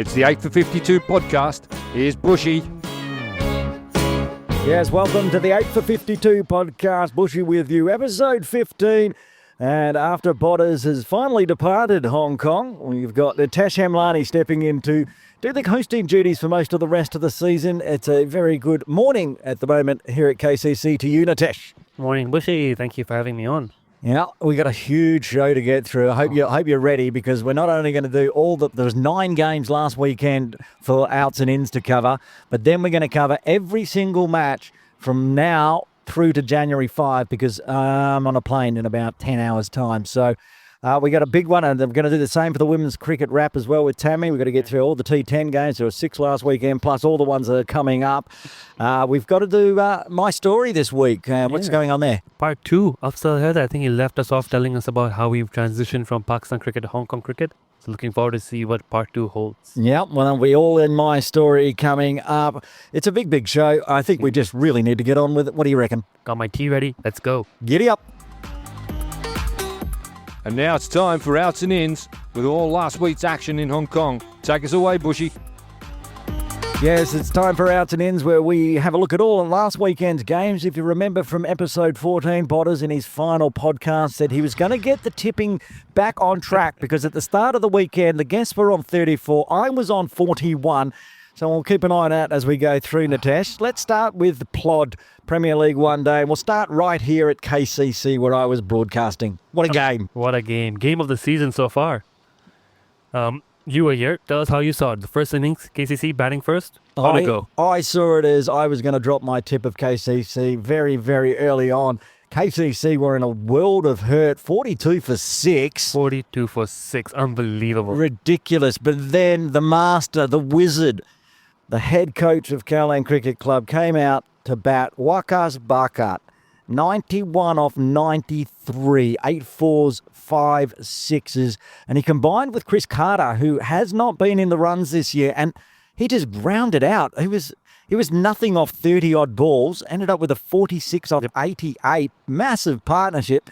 It's the 8 for 52 podcast. Here's Buschy. Yes, welcome to the 8 for 52 podcast. Buschy with you, episode 15. And after Botters has finally departed Hong Kong, we've got Nitesh Hemlani stepping in to do the hosting duties for most of the rest of the season. It's a very good morning at the moment here at KCC to you, Nitesh. Morning, Buschy. Thank you for having me on. Yeah, we got a huge show to get through. I hope you're ready, because we're not only going to do there's 9 games last weekend for outs and ins to cover, but then we're going to cover every single match from now through to January 5, because I'm on a plane in about 10 hours' time. So we got a big one, and we're going to do the same for the women's cricket wrap as well with Tammy. We've got to get through all the T10 games. There were 6 last weekend, plus all the ones that are coming up. We've got to do my story this week. What's going on there? Part 2, Afzaal Haider. I think he left us off telling us about how we've transitioned from Pakistan cricket to Hong Kong cricket. So looking forward to see what part 2 holds. Yeah, well, we all in my story coming up. It's a big show. I think we just really need to get on with it. What do you reckon? Got my tea ready. Let's go. Giddy up. And now it's time for outs and ins with all last week's action in Hong Kong. Take us away, Buschy. Yes, it's time for outs and ins, where we have a look at all of last weekend's games. If you remember from episode 14, Botters in his final podcast said he was going to get the tipping back on track, because at the start of the weekend, the guests were on 34. I was on 41. So we'll keep an eye on that as we go through, Nitesh. Let's start with the Plod Premier League one day. And we'll start right here at KCC, where I was broadcasting. What a game. What a game. Game of the season so far. You were here. Tell us how you saw it. The first innings, KCC batting first. How'd it go? I saw it as I was going to drop my tip of KCC very, very early on. KCC were in a world of hurt. 42 for 6. 42 for 6. Unbelievable. Ridiculous. But then the master, the wizard, the head coach of Kowloon Cricket Club, came out to bat Waqas Bhagat. 91 off 93, 8 4s, 5 6s. And he combined with Chris Carter, who has not been in the runs this year, and he just grounded out. He was nothing off 30-odd balls, ended up with a 46 off 88. Massive partnership.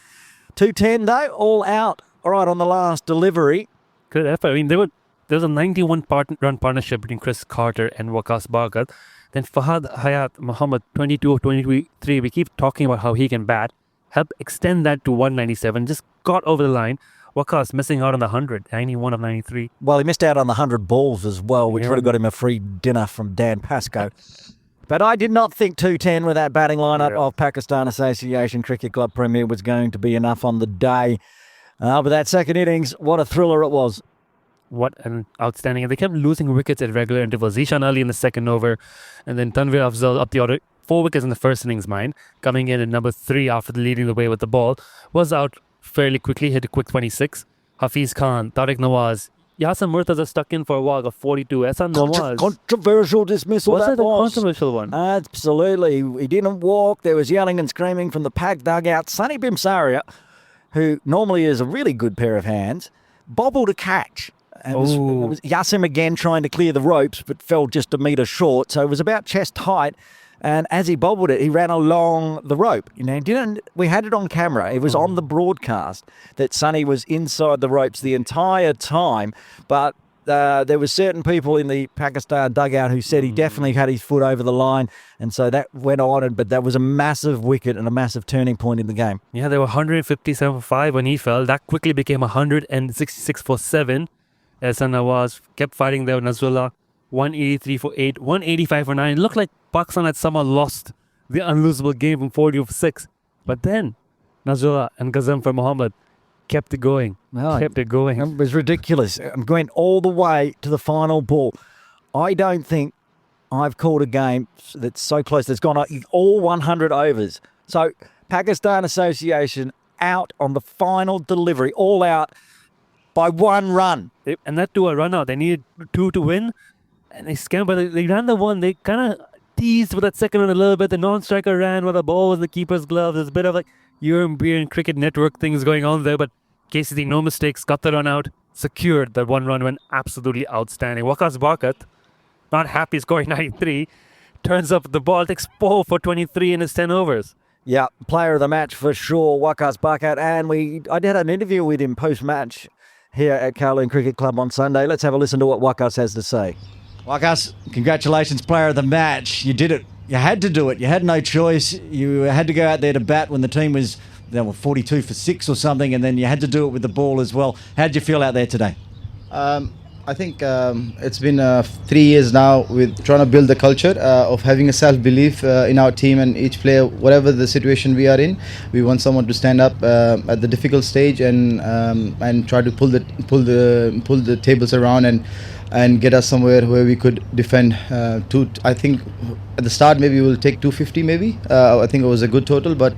210, though, all out. All right, on the last delivery. Good effort. I mean, there was a 91-run partnership between Chris Carter and Waqas Bhagat. Then Fahad Hayat Muhammad, 22 of 23. We keep talking about how he can bat. Help extend that to 197. Just got over the line. Waqas missing out on the 100. 91 of 93. Well, he missed out on the 100 balls as well, which would have got him a free dinner from Dan Pascoe. But I did not think 210 with that batting lineup of Pakistan Association Cricket Club Premier was going to be enough on the day. But that second innings, what a thriller it was. What an outstanding. They kept losing wickets at regular intervals. Zishan Ali in the second over, and then Tanvir Afzaal up the order. 4 wickets in the first innings, mine. Coming in at number 3 after leading the way with the ball. Was out fairly quickly, hit a quick 26. Hafiz Khan, Tariq Nawaz, Yasir Murtaza stuck in for a while of 42. Ehsan Nawaz. Controversial dismissal. Was that a controversial one? Absolutely. He didn't walk. There was yelling and screaming from the Pak dugout. Sonny Bimsaria, who normally is a really good pair of hands, bobbled a catch. It was Yassim again trying to clear the ropes, but fell just a metre short. So it was about chest height. And as he bobbled it, he ran along the rope. We had it on camera. It was on the broadcast that Sonny was inside the ropes the entire time. But there were certain people in the Pakistan dugout who said he definitely had his foot over the line. And so that went on. But that was a massive wicket and a massive turning point in the game. Yeah, they were 157 for 5 when he fell. That quickly became 166 for 7. Ehsan Nawaz kept fighting there with Nazrullah. 183 for 8, 185 for 9. It looked like Pakistan had somehow lost the unlosable game from 40 for 6. But then Nazrullah and Ghaznafer Mohammed kept it going. It was ridiculous. I'm going all the way to the final ball. I don't think I've called a game that's so close. That's gone all 100 overs. So Pakistan Association out on the final delivery, all out by 1 run. And that to a run out. They needed 2 to win. And they scammed, but they ran the one. They kind of teased with that second one a little bit. The non-striker ran with the ball with the keeper's glove. There's a bit of like European Cricket Network things going on there. But KCC, no mistakes, got the run out, secured that 1 run, went absolutely outstanding. Waqas Bhagat, not happy scoring 93, turns up the ball, takes 4 for 23 in his 10 overs. Yeah, player of the match for sure, Waqas Bhagat. And I did an interview with him post-match here at Kowloon Cricket Club on Sunday. Let's have a listen to what Wakas has to say. Wakas, congratulations, player of the match. You did it. You had to do it. You had no choice. You had to go out there to bat when the team was 42 for 6 or something, and then you had to do it with the ball as well. How did you feel out there today? I think it's been 3 years now with trying to build the culture of having a self-belief in our team, and each player, whatever the situation we are in, we want someone to stand up at the difficult stage and try to pull the tables around and get us somewhere where we could defend. I think at the start maybe we'll take 250 maybe. I think it was a good total, but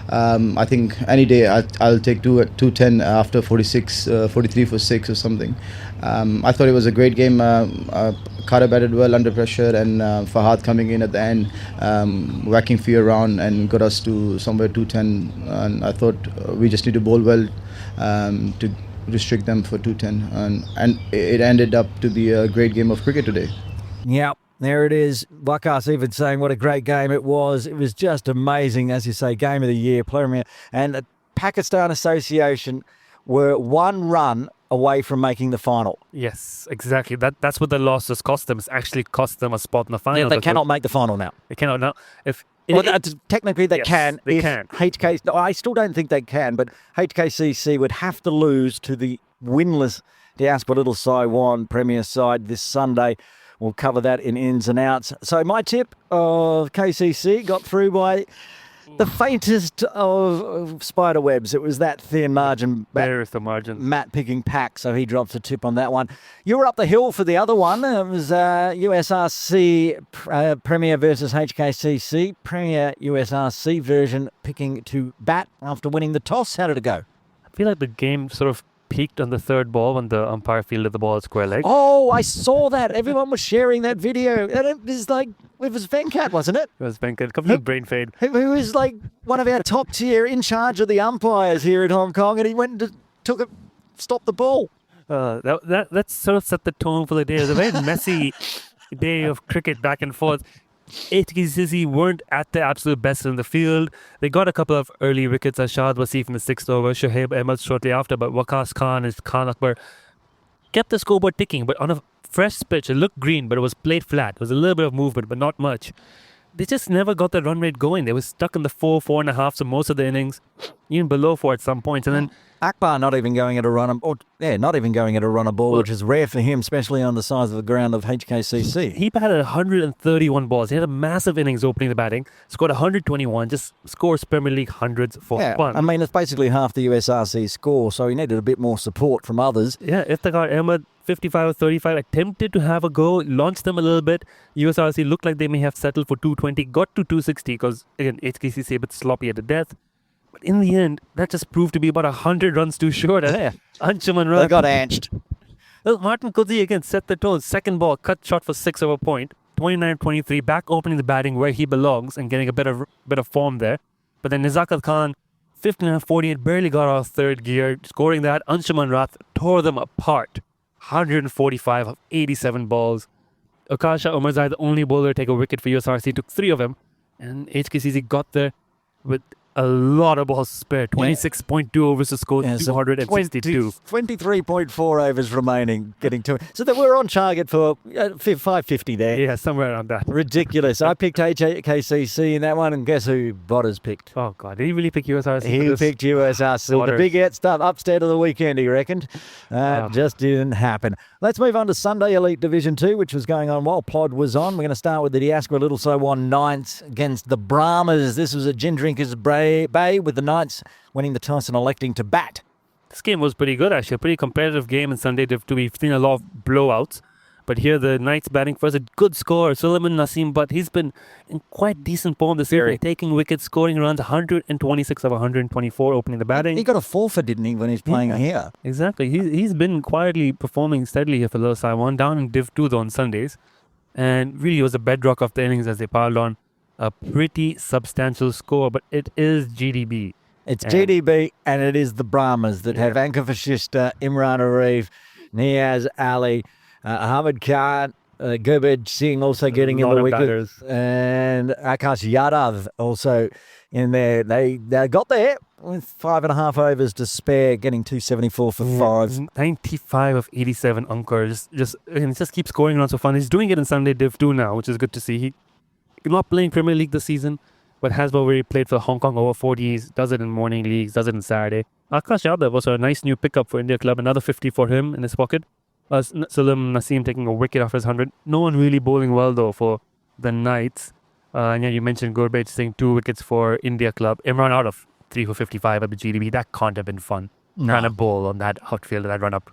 I think any day I'll take 210 after 43 for 6 or something. I thought it was a great game. Carter batted well under pressure, and Fahad coming in at the end, whacking few around and got us to somewhere 210. And I thought we just need to bowl well to restrict them for 210. And it ended up to be a great game of cricket today. Yeah. There it is. Wakas even saying what a great game it was. It was just amazing, as you say, game of the year, player. And the Pakistan Association were 1 run away from making the final. Yes, exactly. That's what the loss has cost them. It's actually cost them a spot in the final. Yeah, they cannot make the final now. They cannot now. Technically they yes, can. They can. No, I still don't think they can, but HKCC would have to lose to the winless Diaspora Little Saiwan Premier side this Sunday. We'll cover that in ins and outs. So my tip of KCC got through by the faintest of spider webs. It was that thin margin. There is the margin. Matt picking pack, so he drops a tip on that one. You were up the hill for the other one. It was USRC Premier versus HKCC. Premier USRC version picking to bat after winning the toss. How did it go? I feel like the game sort of peaked on the 3rd ball when the umpire fielded the ball at square leg. Oh, I saw that. Everyone was sharing that video. And it was Venkat, wasn't it? It was Venkat. Complete brain fade. Who was like one of our top tier in charge of the umpires here in Hong Kong, and he went and stopped the ball. That sort of set the tone for the day. It was a very messy day of cricket back and forth. HKCC weren't at the absolute best in the field. They got a couple of early wickets. Ashad Wasif in the 6th over, Shoaib Ahmed shortly after, but Wakas Khan and Khan Akbar kept the scoreboard ticking. But on a fresh pitch, it looked green, but it was played flat. There was a little bit of movement, but not much. They just never got the run rate going. They were stuck in the 4.5 for most of the innings, even below 4 at some points. And then Akbar not even going at a runner ball, which is rare for him, especially on the size of the ground of HKCC. He batted 131 balls. He had a massive innings opening the batting, scored 121, just scores Premier League hundreds for fun. I mean, it's basically half the USRC score, so he needed a bit more support from others. Yeah, Iftikhar Ahmed, 55 or 35, attempted to have a go, launched them a little bit. USRC looked like they may have settled for 220, got to 260 because, again, HKCC a bit sloppy at the death. But in the end, that just proved to be about 100 runs too short. Anshuman They got anched. Martin Kudzi again set the tone. 2nd ball, cut shot for 6 over point. 29-23, back opening the batting where he belongs and getting a bit of form there. But then Nizakat Khan, 59-48, barely got out of 3rd gear. Scoring that, Anshuman Rath tore them apart. 145 of 87 balls. Akasha Omarzai, the only bowler to take a wicket for USRC, took 3 of them. And HKCC got there with a lot of balls spare. 26.2 overs to score 262. 23.4 overs remaining, getting to it. So that we're on target for 550 there. Yeah, somewhere around that. Ridiculous. I picked HKCC in that one, and guess who Botters picked? Oh, God. Did he really pick USRC? He picked USRC. The big out stuff upstairs of the weekend, he reckoned. Just didn't happen. Let's move on to Sunday Elite Division 2, which was going on while Plod was on. We're going to start with the Diaspora Little Saiwan Knights against the Brahmas. This was a gin drinkers Bay with the Knights winning the toss and electing to bat. This game was pretty good, actually. A pretty competitive game on Sunday. We've seen a lot of blowouts. But here the Knights batting first. A good score, Sulaiman Naseem, but he's been in quite decent form this year. Taking wickets, scoring runs, 126 of 124 opening the batting. He got a forfeit, didn't he, when he's playing here? Exactly. He's been quietly performing steadily here for Little Saiwan, down in Div 2 though on Sundays. And really was the bedrock of the innings as they piled on. A pretty substantial score, but it is GDB. It's GDB, and it is the Brahmas that have Anka Vashishta, Imran Arif, Niaz Ali, Ahmed Khan, Gurbaj Singh also getting in lot the of wicket. batters. And Akash Yadav also in there. They got there with 5.5 overs to spare, getting 274 for 5. 95 of 87 Ankar. Just keeps scoring around so fun. He's doing it in Sunday Div 2 now, which is good to see. He's not playing Premier League this season, but has already played for Hong Kong over 40s, does it in morning leagues, does it on Saturday. Akash Yadav was a nice new pickup for India Club, another 50 for him in his pocket. Salim Naseem taking a wicket after his 100. No one really bowling well though for the Knights. And yeah, you mentioned Gurbaj Singh 2 wickets for India Club. Imran out of 3 for 55 at the GDB. That can't have been fun. Trying to bowl on that outfield, that run up.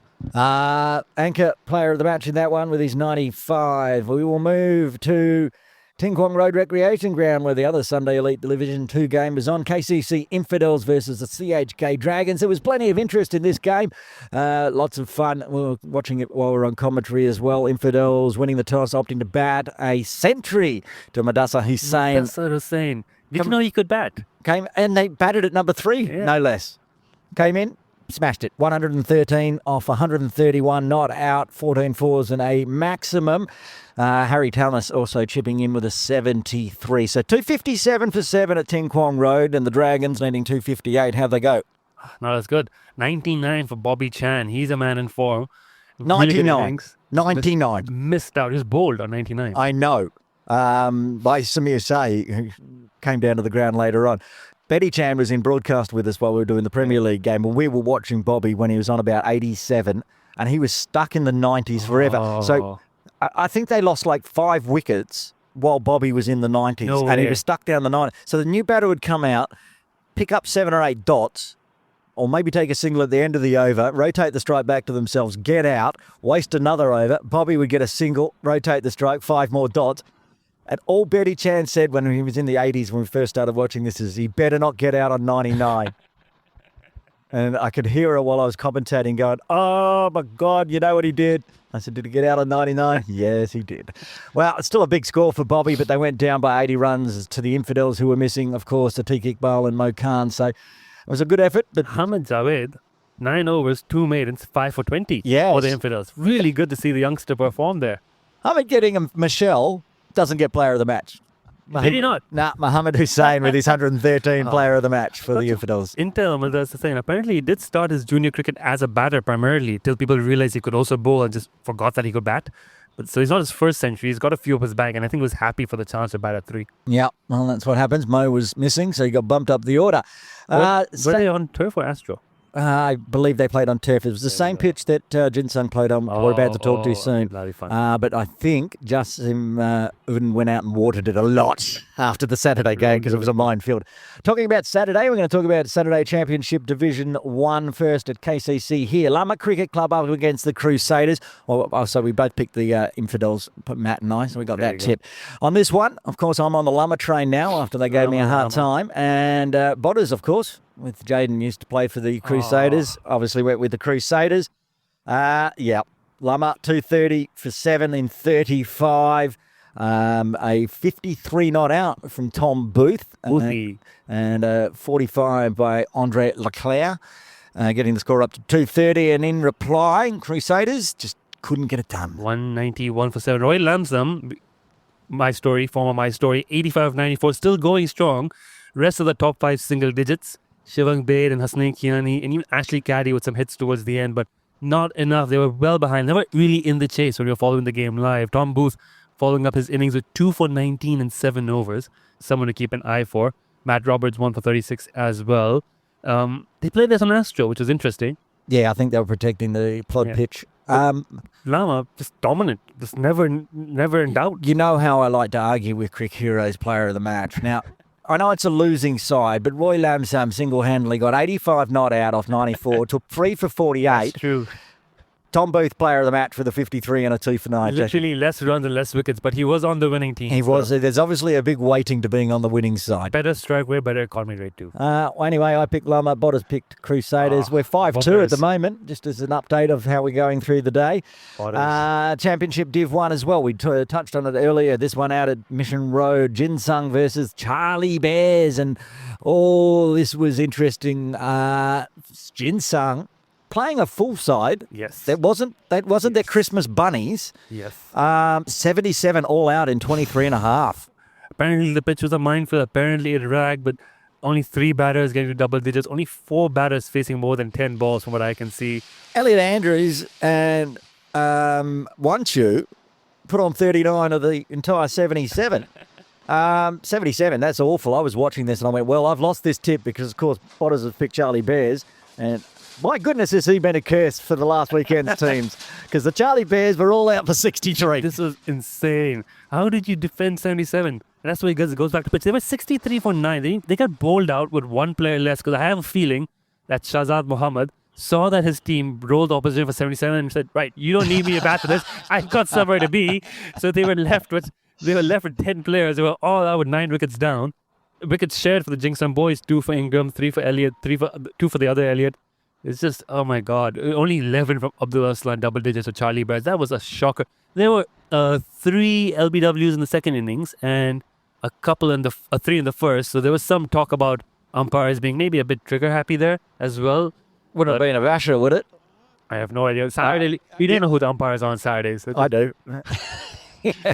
Anchor player of the match in that one with his 95. We will move to Ting Kwong Road Recreation Ground, where the other Sunday Elite Division 2 game is on. KCC Infidels versus the CHK Dragons. There was plenty of interest in this game. Lots of fun. We were watching it while we were on commentary as well. Infidels winning the toss, opting to bat. A century to Madassa Hussain. Madassa Hussain. Did you know he could bat? Came and they batted at number 3, no less. Came in, smashed it. 113 off 131, not out. 14 fours and a maximum. Harry Thomas also chipping in with a 73. So 257 for 7 at Ting Kwong Road, and the Dragons needing 258. How'd they go? Not as good. 99 for Bobby Chan. He's a man in form. 99. 99. Missed out. He's bowled on 99. I know. By Samir Say, who came down to the ground later on. Betty Chan was in broadcast with us while we were doing the Premier League game, and we were watching Bobby when he was on about 87, and he was stuck in the 90s forever. So I think they lost like 5 wickets while Bobby was in the 90s, and he was stuck down the 90s. So the new batter would come out, pick up 7 or 8 dots, or maybe take a single at the end of the over, rotate the strike back to themselves, get out, waste another over. Bobby would get a single, rotate the strike, 5 more dots. And all Betty Chan said when he was in the 80s when we first started watching this is he better not get out on 99. And I could hear her while I was commentating going, oh my God, you know what he did? I said, did he get out on 99? Yes, he did. Well, it's still a big score for Bobby, but they went down by 80 runs to the Infidels, who were missing, of course, Atiq Iqbal and Mo Khan. So it was a good effort. But Hamid Javed, 9 overs, 2 maidens, 5 for 20 Yes. for the Infidels. Really good to see the youngster perform there. Hamid getting a Michelle doesn't get player of the match. Did he not? Nah, Mohammed Hussain with his 113 player of the match for the Infidels. Intel, that's the thing. Apparently, he did start his junior cricket as a batter primarily till people realized he could also bowl and just forgot that he could bat. But so he's not his first century. He's got a few up his bag, and I think was happy for the chance to bat at 3. Yeah, well, that's what happens. Mo was missing, so he got bumped up the order. Were they on turf or Astro? I believe they played on turf. It was the same pitch that Jinsung played on. We're about to talk to you soon. Bloody fun. But I think Justin Uden went out and watered it a lot after the Saturday game because it was a minefield. Talking about Saturday, we're going to talk about Saturday Championship Division 1 first at KCC here. Lama Cricket Club up against the Crusaders. So we both picked the Infidels, Matt and I, so we got that tip. On this one, of course, I'm on the Lama train now after they gave me a hard time. And Bodders, of course, with Jaden used to play for the Crusaders. Obviously went with the Crusaders. Lama 230 for 7 in 35. A 53 not out from Tom Booth. And 45 by Andre Leclerc. Getting the score up to 230. And in reply, Crusaders just couldn't get it done. 191 for 7. Roy Lamsam, former My Story, 85 94, still going strong. Rest of the top 5 single digits. Shivang Bade and Hasnain Kiani and even Ashley Caddy with some hits towards the end, but not enough. They were well behind. They were really in the chase when you were following the game live. Tom Booth following up his innings with 2 for 19 and 7 overs. Someone to keep an eye for. Matt Roberts 1 for 36 as well. They played this on Astro, which was interesting. Yeah, I think they were protecting the plod pitch. Lama, just dominant. Just never in doubt. You know how I like to argue with Crick Heroes player of the match. Now, I know it's a losing side, but Roy Lamsam single-handedly got 85 not out off 94, took 3 for 48. That's true. Tom Booth, player of the match, with a 53 and a 2 for 9. Literally less runs and less wickets, but he was on the winning team. He was. There's obviously a big weighting to being on the winning side. Better strike rate, better economy rate too. Anyway, I picked Lama. Bodders picked Crusaders. We're 5-2 at the moment, just as an update of how we're going through the day. Championship Div 1 as well. We touched on it earlier. This one out at Mission Road. Jinsung versus Charlie Bears. And this was interesting. Jinsung playing a full side. Yes. That wasn't their Christmas bunnies. Yes. 77 all out in 23 and a half. Apparently the pitch was a minefield. Apparently it ragged, but only 3 batters getting to double digits. Only 4 batters facing more than 10 balls from what I can see. Elliot Andrews and Chu put on 39 of the entire 77. 77, that's awful. I was watching this and I went, well, I've lost this tip because, of course, Potters have picked Charlie Bears. And my goodness, has he been a curse for the last weekend's teams, because the Charlie Bears were all out for 63. This was insane. How did you defend 77? And that's why it goes back to pitch. They were 63 for 9. They got bowled out with 1 player less, because I have a feeling that Shahzad Muhammad saw that his team rolled opposition for 77 and said, right, you don't need me to bat for this. I've got somewhere to be. So they were left with 10 players. They were all out with 9 wickets down. Wickets shared for the Jingston boys, 2 for Ingram, 3 for Elliott, 2 for the other Elliott. It's just, oh my God. Only 11 from Abdul Aslan, double digits for Charlie Bears. That was a shocker. There were 3 LBWs in the second innings and a couple in the 3 in the first. So there was some talk about umpires being maybe a bit trigger happy there as well. Wouldn't have been a basher, would it? I have no idea. Saturday, you don't know who the umpires are on Saturdays. I do.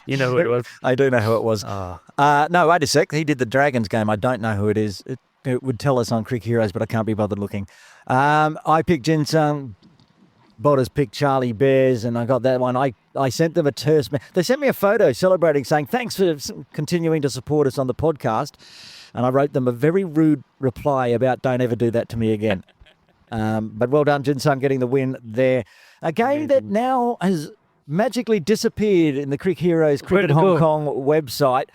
You know who it was. I do know who it was. No, wait a sec. He did the Dragons game. I don't know who it is. It would tell us on Crick Heroes, but I can't be bothered looking. I picked Jinsung. Botters picked Charlie Bears, and I got that one. I sent them a terse. They sent me a photo celebrating, saying, thanks for continuing to support us on the podcast. And I wrote them a very rude reply about don't ever do that to me again. But well done, Jinsung, getting the win there. A game that now has magically disappeared in the Crick Heroes Cricket Hong Kong website.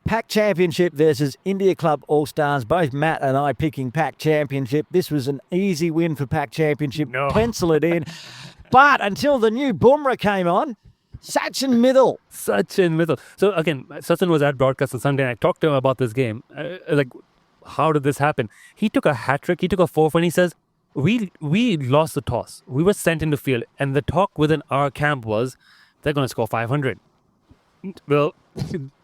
Pac Championship versus India Club All-Stars. Both Matt and I picking Pac Championship. This was an easy win for Pac Championship. No. Pencil it in. But until the new Bumrah came on, Sachin Mittal. So again, Sachin was at broadcast on Sunday, and I talked to him about this game. How did this happen? He took a hat-trick. He took a 4 when he says, we lost the toss. We were sent into field, and the talk within our camp was they're going to score 500. Well,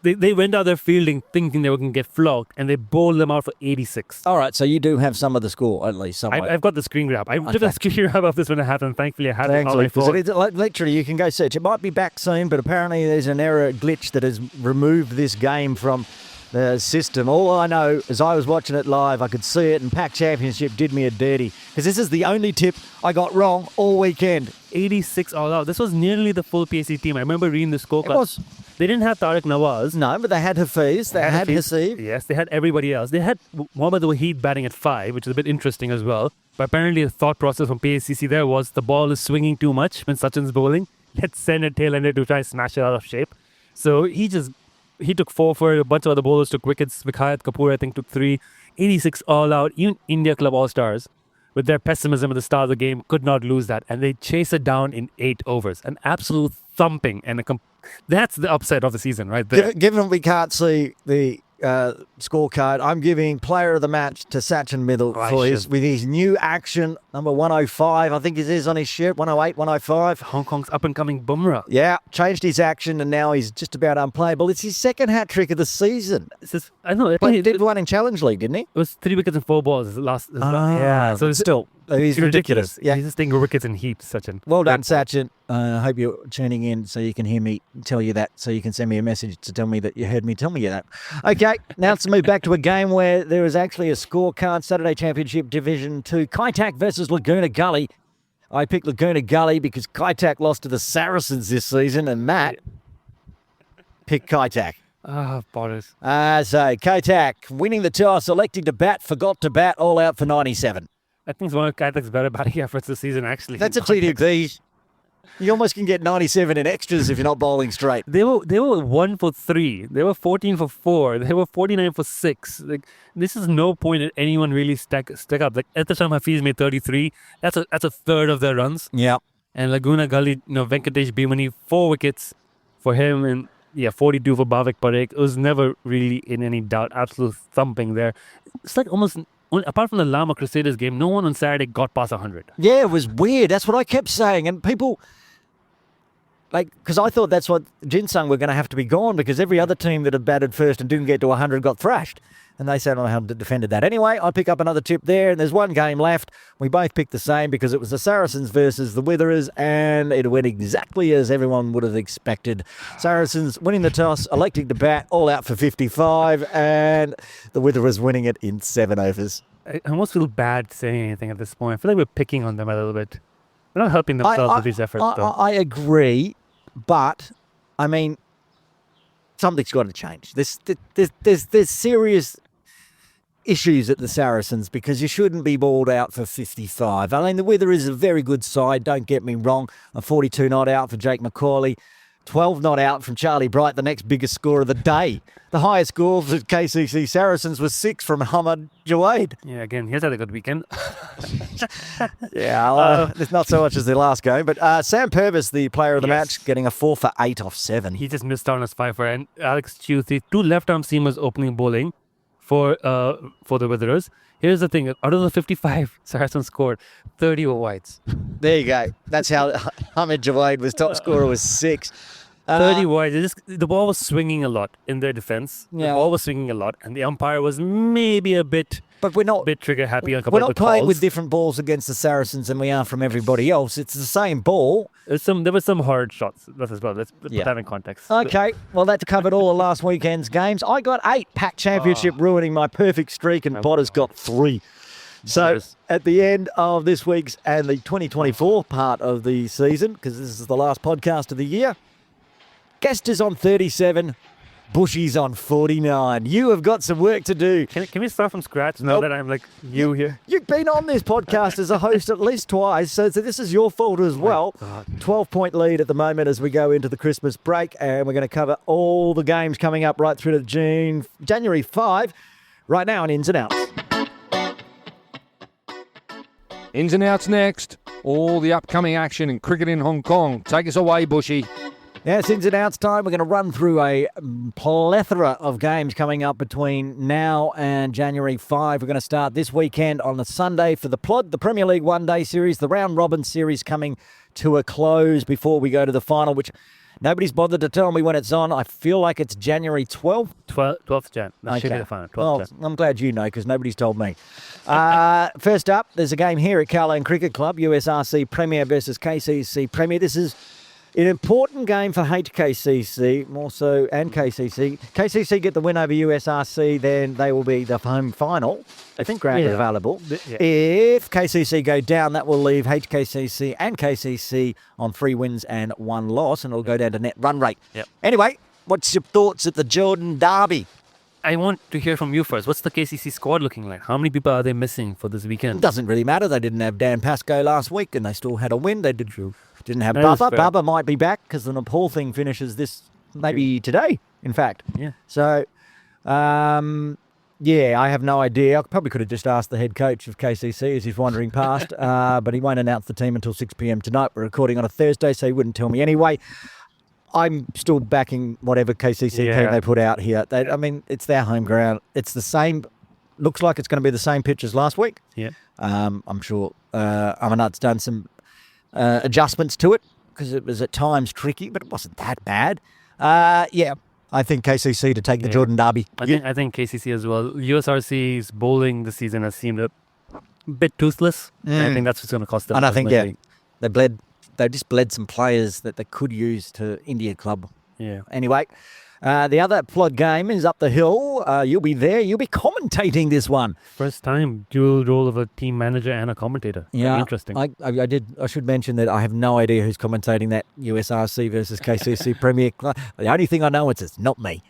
they went out there fielding thinking they were going to get flogged, and they bowled them out for 86. All right, so you do have some of the score, at least somewhere. I've got the screen grab. I took a screen grab of this when it happened. Thankfully, I had it on my phone. Literally, you can go search. It might be back soon, but apparently there's an error glitch that has removed this game from the system. All I know is I was watching it live. I could see it, and Pac Championship did me a dirty, because this is the only tip I got wrong all weekend. 86 all out. This was nearly the full PAC team. I remember reading the scorecard. It was. They didn't have Tariq Nawaz. No, but they had Hafiz. They had Hasib. Yes, they had everybody else. They had Mohammad Waheed batting at 5, which is a bit interesting as well. But apparently the thought process from PACC there was the ball is swinging too much when Sachin's bowling. Let's send a tail-ender to try and smash it out of shape. So he took 4 for it. A bunch of other bowlers took wickets. Vikhayat Kapoor, I think, took 3. 86 all out. Even India Club All-Stars, with their pessimism at the start of the game, could not lose that. And they chased it down in 8 overs. An absolute thumping. And that's the upset of the season right there. Given we can't see the scorecard, I'm giving player of the match to Sachin Mittal with his new action, number 105, I think it is on his shirt, 108, 105. Hong Kong's up-and-coming Bumrah. Yeah, changed his action, and now he's just about unplayable. It's his second hat-trick of the season. I know. He did one in Challenge League, didn't he? It was 3 wickets and 4 balls. Yeah, so it's still... He's ridiculous. Yeah, he's just taking wickets in heaps, Sachin. Well done, Sachin. I hope you're tuning in so you can hear me tell you that, so you can send me a message to tell me that you heard me tell me that. Okay, now let's move back to a game where there is actually a scorecard. Saturday Championship Division 2, Kaitak versus Laguna Gully. I picked Laguna Gully because Kaitak lost to the Saracens this season, and Matt picked Kaitak. Botters. So Kaitak winning the toss, electing to bat, forgot to bat, all out for 97. I think it's one of Kaitak's better batting efforts this season, actually. That's a TDP. You almost can get 97 in extras if you're not bowling straight. They were 1 for 3. They were 14 for 4. They were 49 for 6. This is no point at anyone really stack up. At the time Hafiz made 33. That's a third of their runs. Yeah. And Laguna Gully, Venkatesh Bhimani, 4 wickets for him, and 42 for Bhavik Parekh. It was never really in any doubt. Absolute thumping there. It's like almost... Apart from the Lama Crusaders game, no one on Saturday got past 100. Yeah, it was weird. That's what I kept saying. And people, because I thought that's what Jinsung were going to have to be gone, because every other team that had batted first and didn't get to 100 got thrashed. And they somehow defended that. Anyway, I pick up another tip there, and there's one game left. We both picked the same because it was the Saracens versus the Witherers, and it went exactly as everyone would have expected. Saracens winning the toss, electing to bat, all out for 55, and the Witherers winning it in 7 overs. I almost feel bad saying anything at this point. I feel like we're picking on them a little bit. They're not helping themselves with these efforts, though. I agree, but, I mean, something's got to change. There's serious issues at the Saracens because you shouldn't be balled out for 55. I mean, the Wither is a very good side, don't get me wrong. A 42 not out for Jake McCauley, 12 not out from Charlie Bright, the next biggest score of the day. The highest score for KCC Saracens was 6 from Hamad Jawaid. Yeah, again, he's had a good weekend. It's not so much as the last game, but Sam Purvis, the player of the match, getting a 4 for 8 off 7. He just missed out on his 5 for, and Alex Chu, the 2 left-arm seamers opening bowling for the Witherers. Here's the thing, out of the 55 Saracens scored, 30 were wides. There you go. That's how Hamid Jawaid was top scorer, was 6. 30 wides. The ball was swinging a lot in their defense. Yeah. The ball was swinging a lot, and the umpire was maybe a bit trigger happy on a couple We're of not the playing calls. with different balls against the Saracens than we are from everybody else. It's the same ball. There were some hard shots as well. Let's put that in context. Okay, well, that covered all of last weekend's games. I got 8 Pack Championship, ruining my perfect streak, and Potter's got 3. So at the end of this week's and the 2024 part of the season, because this is the last podcast of the year, Guest is on 37, Buschy's on 49. You have got some work to do. Can we start from scratch now that I'm like you here? You've been on this podcast as a host at least twice, so this is your fault as well. 12-point lead at the moment as we go into the Christmas break, and we're going to cover all the games coming up right through to January 5, right now on Ins and Outs. Ins and Outs next. All the upcoming action in cricket in Hong Kong. Take us away, Buschy. Yeah, it's Ins and Outs time. We're going to run through a plethora of games coming up between now and January 5. We're going to start this weekend on a Sunday for the Plod, the Premier League One-Day Series, the Round Robin Series coming to a close before we go to the final, which nobody's bothered to tell me when it's on. I feel like it's January 12th. 12th Jan. That should be the final. 12th Jan. I'm glad you know because nobody's told me. First up, there's a game here at Kowloon Cricket Club, USRC Premier versus KCC Premier. This is an important game for HKCC, more so, and KCC. KCC get the win over USRC, then they will be the home final. I think ground is available. Yeah. If KCC go down, that will leave HKCC and KCC on 3 wins and 1 loss, and it'll go down to net run rate. Yep. Anyway, what's your thoughts at the Jordan Derby? I want to hear from you first. What's the KCC squad looking like? How many people are they missing for this weekend? It doesn't really matter. They didn't have Dan Pascoe last week, and they still had a win. They didn't have That is Bubba. fair. Bubba might be back because the Nepal thing finishes maybe today, in fact. Yeah. So, I have no idea. I probably could have just asked the head coach of KCC as he's wandering past, but he won't announce the team until 6 p.m. tonight. We're recording on a Thursday, so he wouldn't tell me anyway. I'm still backing whatever KCC team they put out here. It's their home ground. It's the same. Looks like it's going to be the same pitch as last week. Yeah. I'm sure Amanat's done some adjustments to it because it was at times tricky, but it wasn't that bad. I think KCC to take the Jordan Derby. I think KCC as well. USRC's bowling this season has seemed a bit toothless. I think that's what's going to cost them. And I think, they just bled some players that they could use to India Club. Yeah. Anyway, the other Plod game is up the hill. You'll be there. You'll be commentating this one. First time dual role of a team manager and a commentator. Yeah, interesting. I should mention that I have no idea who's commentating that USRC versus KCC Premier. The only thing I know is it's not me.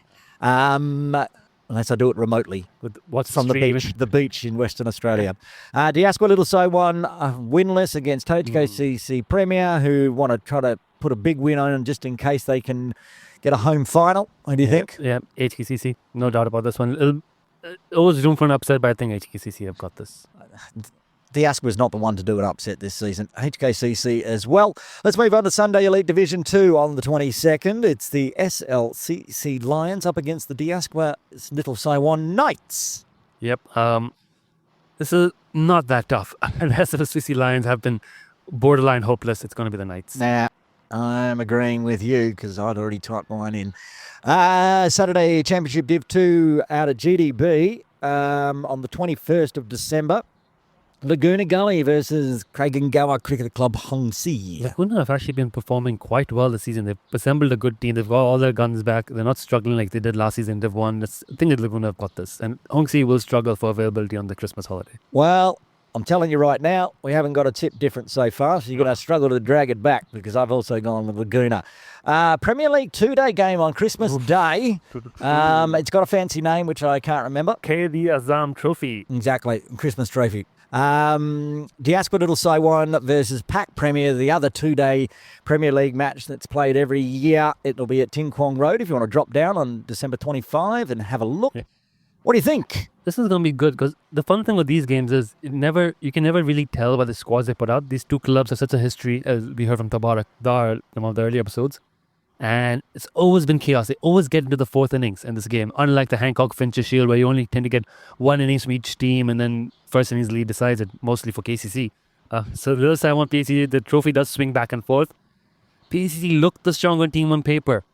Unless I do it remotely. What's from the beach in Western Australia. Diaspora Little Saiwan winless against HKCC Premier, who want to try to put a big win on just in case they can get a home final. What do you think? Yeah, HKCC, no doubt about this one. Always room for an upset, but I think HKCC have got this. Diaspora is not the one to do an upset this season. HKCC as well. Let's move on to Sunday Elite Division 2 on the 22nd. It's the SLCC Lions up against the Diaspora Little Saiwan Knights. Yep. This is not that tough. The SLCC Lions have been borderline hopeless. It's going to be the Knights. Nah, I'm agreeing with you because I'd already typed mine in. Saturday Championship Div 2 out at GDB. on the 21st of December. Laguna Gully versus Craigengower Cricket Club Hong Si. Laguna have actually been performing quite well this season. They've assembled a good team. They've got all their guns back. They're not struggling like they did last season. They've won. I think that Laguna have got this. And Hong Si will struggle for availability on the Christmas holiday. Well, I'm telling you right now, we haven't got a tip difference so far, so you're going to struggle to drag it back because I've also gone with Laguna. Premier League 2-day game on Christmas Day. It's got a fancy name, which I can't remember. the Azam Trophy. Exactly, Christmas trophy. Diaspora Little Saiwan versus Pac Premier, the other 2-day Premier League match that's played every year. It'll be at Tin Kwong Road if you want to drop down on December 25 and have a look. Yeah. What do you think? This is going to be good because the fun thing with these games is you can never really tell by the squads they put out. These two clubs have such a history, as we heard from Tabarak Dar in one of the early episodes. And it's always been chaos. They always get into the fourth innings in this game. Unlike the Hancock Fincher Shield, where you only tend to get one innings from each team and then first innings lead decides it, mostly for KCC. So the other side, I want PCC, the trophy does swing back and forth. PCC looked the stronger team on paper.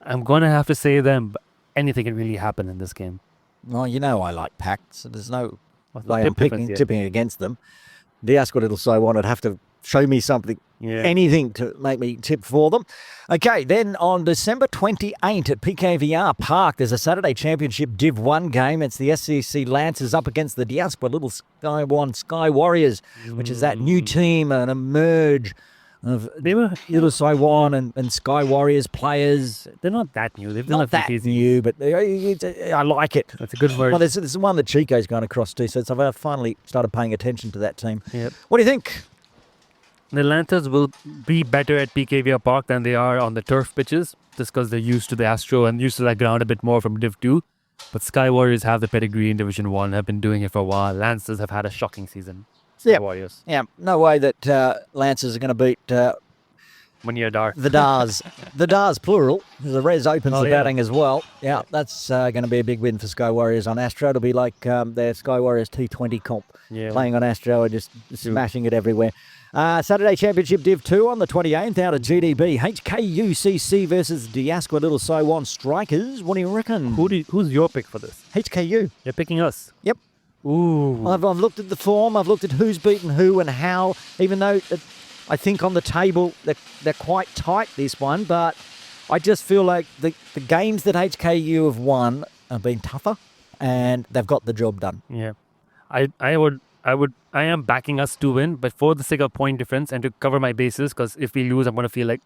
I'm going to have to say them, but anything can really happen in this game. Well, you know I like Pac, so there's no What's the way I'm tip difference, yeah? tipping against them. Diaspora Little Saiwan would have to show me something, anything to make me tip for them. Okay, then on December 28 at PKVR Park, there's a Saturday Championship Div 1 game. It's the SCC Lancers up against the Diaspora Little Sky Warriors, which is that new team and a merge of Little Saiwan and Sky Warriors players. They're not that new. They've done Not that new, but I like it. That's a good word. Well, there's one that Chico's gone across to, so I've finally started paying attention to that team. Yep. What do you think? The Lancers will be better at PKVR Park than they are on the turf pitches, just because they're used to the Astro and used to that ground a bit more from Div 2. But Sky Warriors have the pedigree in Division 1, have been doing it for a while. Lancers have had a shocking season. Yep. Warriors. Yeah, no way that Lancers are going to beat 1 year Dar. the Dars. The Dars, plural, because the Res opens the yeah. batting as well. Yeah, that's going to be a big win for Sky Warriors on Astro. It'll be like their Sky Warriors T20 comp. Yeah. Playing on Astro and just smashing it everywhere. Saturday Championship Div 2 on the 28th out at GDB. HKUCC versus Diaspora Little Saiwan Strikers. What do you reckon? Who's your pick for this? HKU. You're picking us. Yep. Ooh. I've looked at the form. I've looked at who's beaten who and how, even though I think on the table they're quite tight, this one, but I just feel like the games that HKU have won have been tougher and they've got the job done. Yeah. I am backing us to win, but for the sake of point difference and to cover my bases, because if we lose, I'm going to feel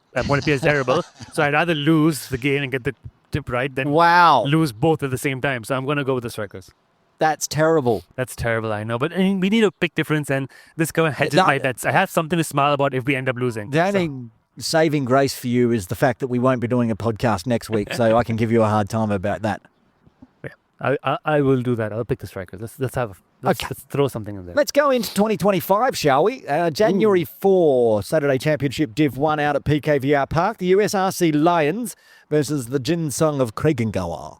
terrible. So I'd rather lose the game and get the tip right than lose both at the same time. So I'm going to go with the Strikers. That's terrible. That's terrible, I know. But I mean, we need a pick difference, and this kind of hedges my bets. I have something to smile about if we end up losing. The only saving grace for you is the fact that we won't be doing a podcast next week, so I can give you a hard time about that. Yeah, I will do that. I'll pick the Strikers. Let's throw something in there. Let's go into 2025, shall we? January 4, Saturday Championship Div 1 out at PKVR Park. The USRC Lions versus the Jinsung of Craigengower.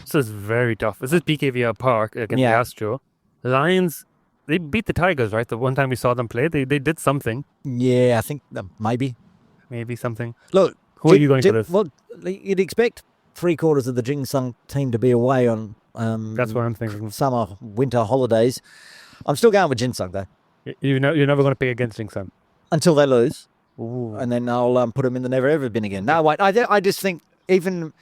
This is very tough. This is PKVR Park against the Astro. Lions, they beat the Tigers, right? The one time we saw them play, they did something. Yeah, I think maybe. Maybe something. Look, who are you going for this? Well, you'd expect 3/4 of the Jinsung team to be away on that's what I'm thinking. Summer, winter holidays. I'm still going with Jinsung, though. You're never going to pick against Jinsung. Until they lose. Ooh. And then I'll put them in the never ever bin again. No, wait, I just think even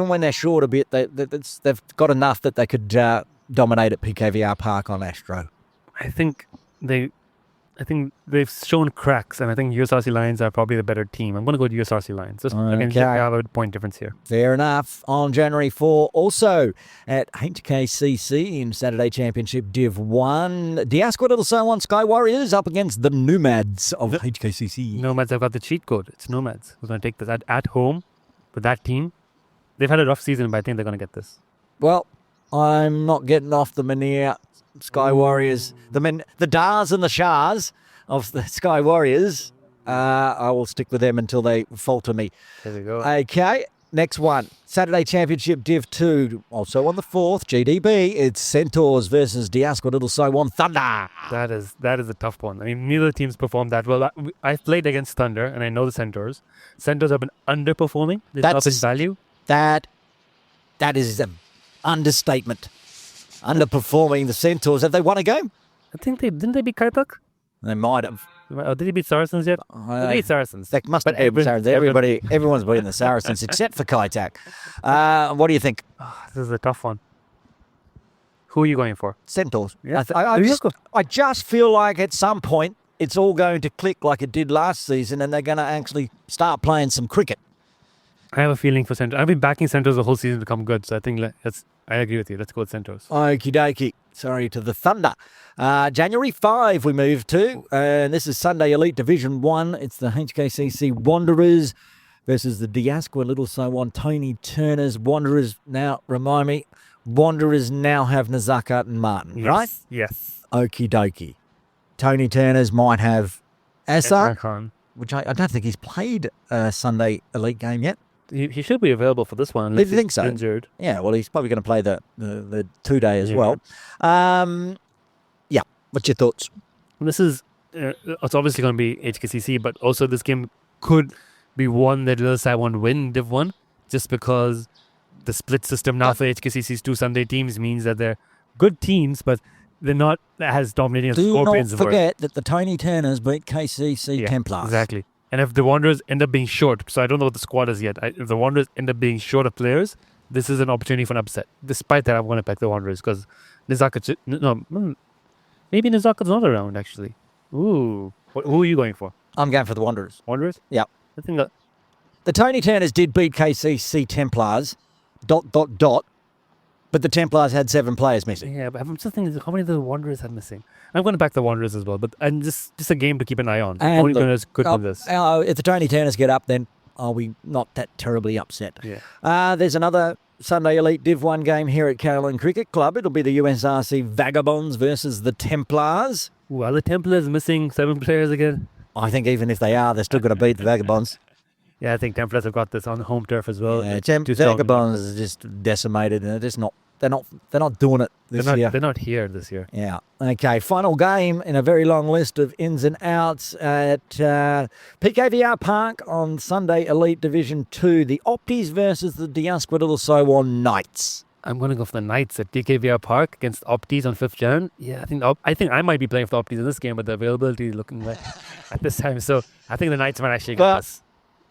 when they're short a bit, they've got enough that they could dominate at PKVR Park on Astro. I think they've shown cracks, and I think USRC Lions are probably the better team. I'm going to go with USRC Lions. Just again, have a point difference here. Fair enough. On January 4, also at HKCC in Saturday Championship Div 1, Diaspora Little Saiwan Sky Warriors up against the Nomads of HKCC. Nomads have got the cheat code. It's Nomads. We're going to take this at home with that team. They've had a rough season, but I think they're going to get this. Well, I'm not getting off the Mania Sky Warriors. The Dars and the Shahs of the Sky Warriors. I will stick with them until they falter me. There we go. Okay, next one. Saturday Championship Div 2, also on the 4th, GDB. It's Centaurs versus Diaspora Little Saiwan Thunder. That is a tough one. I mean, neither teams performed that well. I've played against Thunder, and I know the Centaurs. Centaurs have been underperforming. They're up in value. That is understatement. Underperforming the Centaurs. Have they won a game? I think didn't they beat Kaitak? They might have. Oh, did they beat Saracens yet? They beat Saracens. That must have been Saracens. Everyone's beaten the Saracens except for Kaitak. What do you think? This is a tough one. Who are you going for? Centaurs. Yeah. I just feel like at some point it's all going to click like it did last season, and they're going to actually start playing some cricket. I have a feeling for Centaurs. I've been backing Centaurs the whole season to come good, so I think I agree with you. Let's go with Centaurs. Okie dokie. Sorry to the Thunder. January 5 we move to, and this is Sunday Elite Division 1. It's the HKCC Wanderers versus the Diaspora Little Sowon Tony Turners. Wanderers now, remind me, Wanderers now have Nazakat and Martin, right? Yes. Okie dokie. Tony Turners might have Asa, Khan. which I don't think he's played a Sunday Elite game yet. He should be available for this one. Do you think so? Injured. Yeah, well, he's probably going to play the 2-day as well. Yeah, what's your thoughts? This is, it's obviously going to be HKCC, but also this game could be one that Little Sai won't win Div 1, just because the split system now for HKCC's 2 Sunday teams means that they're good teams, but they're not as dominating as Scorpions Do not forget that the Tony Turners beat KCC Templars. Exactly. And if the Wanderers end up being short, so I don't know what the squad is yet. If the Wanderers end up being short of players, this is an opportunity for an upset. Despite that, I'm going to pick the Wanderers because maybe Nizaka's not around actually. Ooh, who are you going for? I'm going for the Wanderers. Wanderers? Yep. I think that The Tony Turners did beat KCC Templars, ... But the Templars had 7 players missing. Yeah, but I'm just thinking how many of the Wanderers had missing. I'm going to back the Wanderers as well, but and just a game to keep an eye on. And Only going to good with this. If the Tony Turners get up, then are we not that terribly upset? Yeah. There's another Sunday Elite Div 1 game here at Caroline Cricket Club. It'll be the USRC Vagabonds versus the Templars. Well, the Templars missing 7 players again. I think even if they are, they're still going to beat the Vagabonds. Yeah, I think Templars have got this on home turf as well. Yeah, Vagabonds is just decimated, and they're just not. They're not doing it this year. They're not here this year. Yeah. Okay. Final game in a very long list of ins and outs at PKVR Park on Sunday Elite Division 2. The Opties versus the Diaspora Little Sowon Knights. I'm going to go for the Knights at DKVR Park against Opties on 5th Jan. Yeah, I think I might be playing for the Opties in this game, but the availability is looking like at this time. So I think the Knights might actually get this.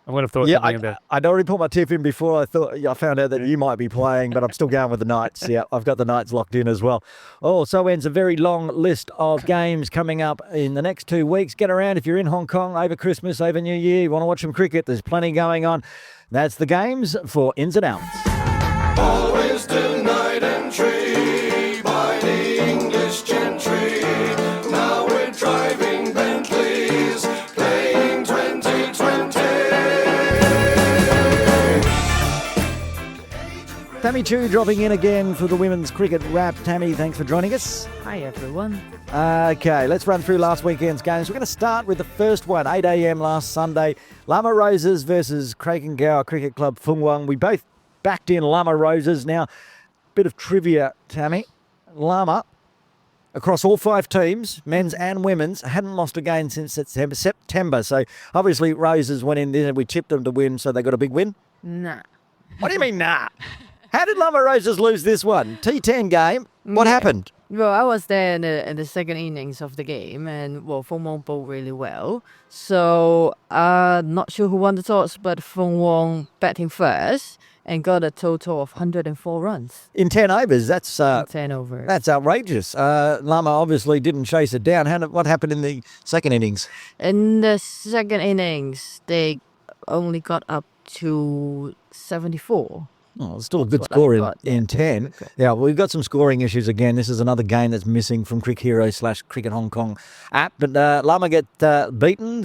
I'm going to throw something in there. I'd already put my tip in before I found out that you might be playing, but I'm still going with the Knights. Yeah, I've got the Knights locked in as well. Oh, so ends a very long list of games coming up in the next 2 weeks. Get around if you're in Hong Kong over Christmas, over New Year. You want to watch some cricket, there's plenty going on. That's the games for Ins and Outs. Always do night and tree by the English gentry. Now we're driving Bentleys, playing 2020. Tammy Chu dropping in again for the Women's Cricket Wrap. Tammy, thanks for joining us. Hi everyone. Okay, let's run through last weekend's games. We're going to start with the first one, 8 a.m. last Sunday. Lama Roses versus Krakengower Cricket Club Fung Wong. We both backed in Lama Roses. Now, bit of trivia, Tammy. Lama, across all 5 teams, men's and women's, hadn't lost a game since September. So obviously Roses went in there. We tipped them to win, so they got a big win. Nah. What do you mean, nah? How did Lama Roses lose this one? T10 game. What happened? Well, I was there in the second innings of the game, and Fung Wong bowled really well. So, not sure who won the toss, but Fung Wong batting first and got a total of 104 runs. In 10 overs, that's 10 overs. That's outrageous. Lama obviously didn't chase it down. What happened in the second innings? In the second innings, they only got up to 74. Oh, still a good score in 10. Okay. Yeah, we've got some scoring issues again. This is another game that's missing from Cricket Hero / Cricket Hong Kong app. But Lama get beaten.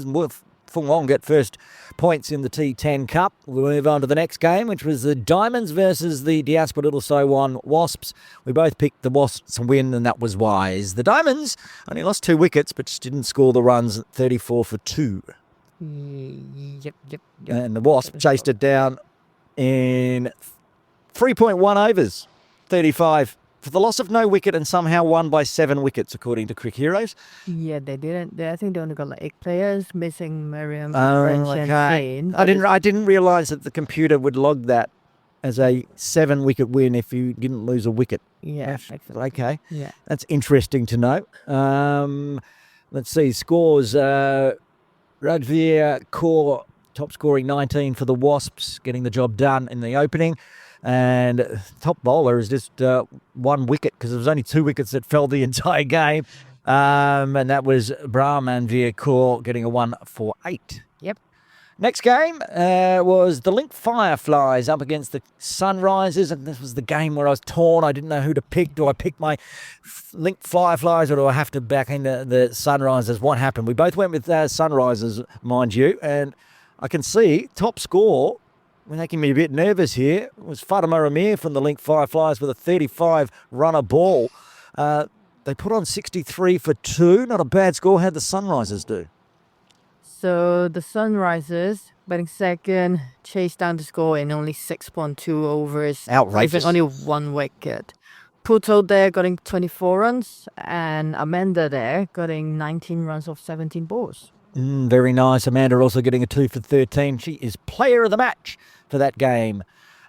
Fung Wong get first points in the T10 Cup. We'll move on to the next game, which was the Diamonds versus the Diaspora Little Sowon Wasps. We both picked the Wasps to win, and that was wise. The Diamonds only lost 2 wickets, but just didn't score the runs at 34 for 2. Yep. And the Wasps chased it down in 3.1 overs, 35, for the loss of no wicket and somehow won by 7 wickets, according to Cricket Heroes. Yeah, they didn't. I think they only got like 8 players, missing Miriam, Oh, French, and okay. Shane. I didn't realise that the computer would log that as a 7-wicket win if you didn't lose a wicket. Yeah. Okay. Yeah. That's interesting to know. Let's see, scores. Rajveer Kaur, top scoring 19 for the Wasps, getting the job done in the opening. And top bowler is just 1 wicket because there was only 2 wickets that fell the entire game. And that was Brahmanveer Kaur getting a 1 for 8. Yep. Next game was the Link Fireflies up against the Sunrisers, and this was the game where I was torn. I didn't know who to pick. Do I pick my Link Fireflies or do I have to back into the Sunrisers? What happened? We both went with Sunrisers, mind you, and I can see top score, making me a bit nervous here, was Fatima Amir from the Link Fireflies with a 35-runner ball. They put on 63 for 2. Not a bad score. How'd the Sunrisers do? So the Sunrisers, batting second, chased down the score in only 6.2 overs. Outrageous. Even only 1 wicket. Puto there getting 24 runs, and Amanda there getting 19 runs off 17 balls. Very nice. Amanda also getting a 2 for 13. She is player of the match for that game.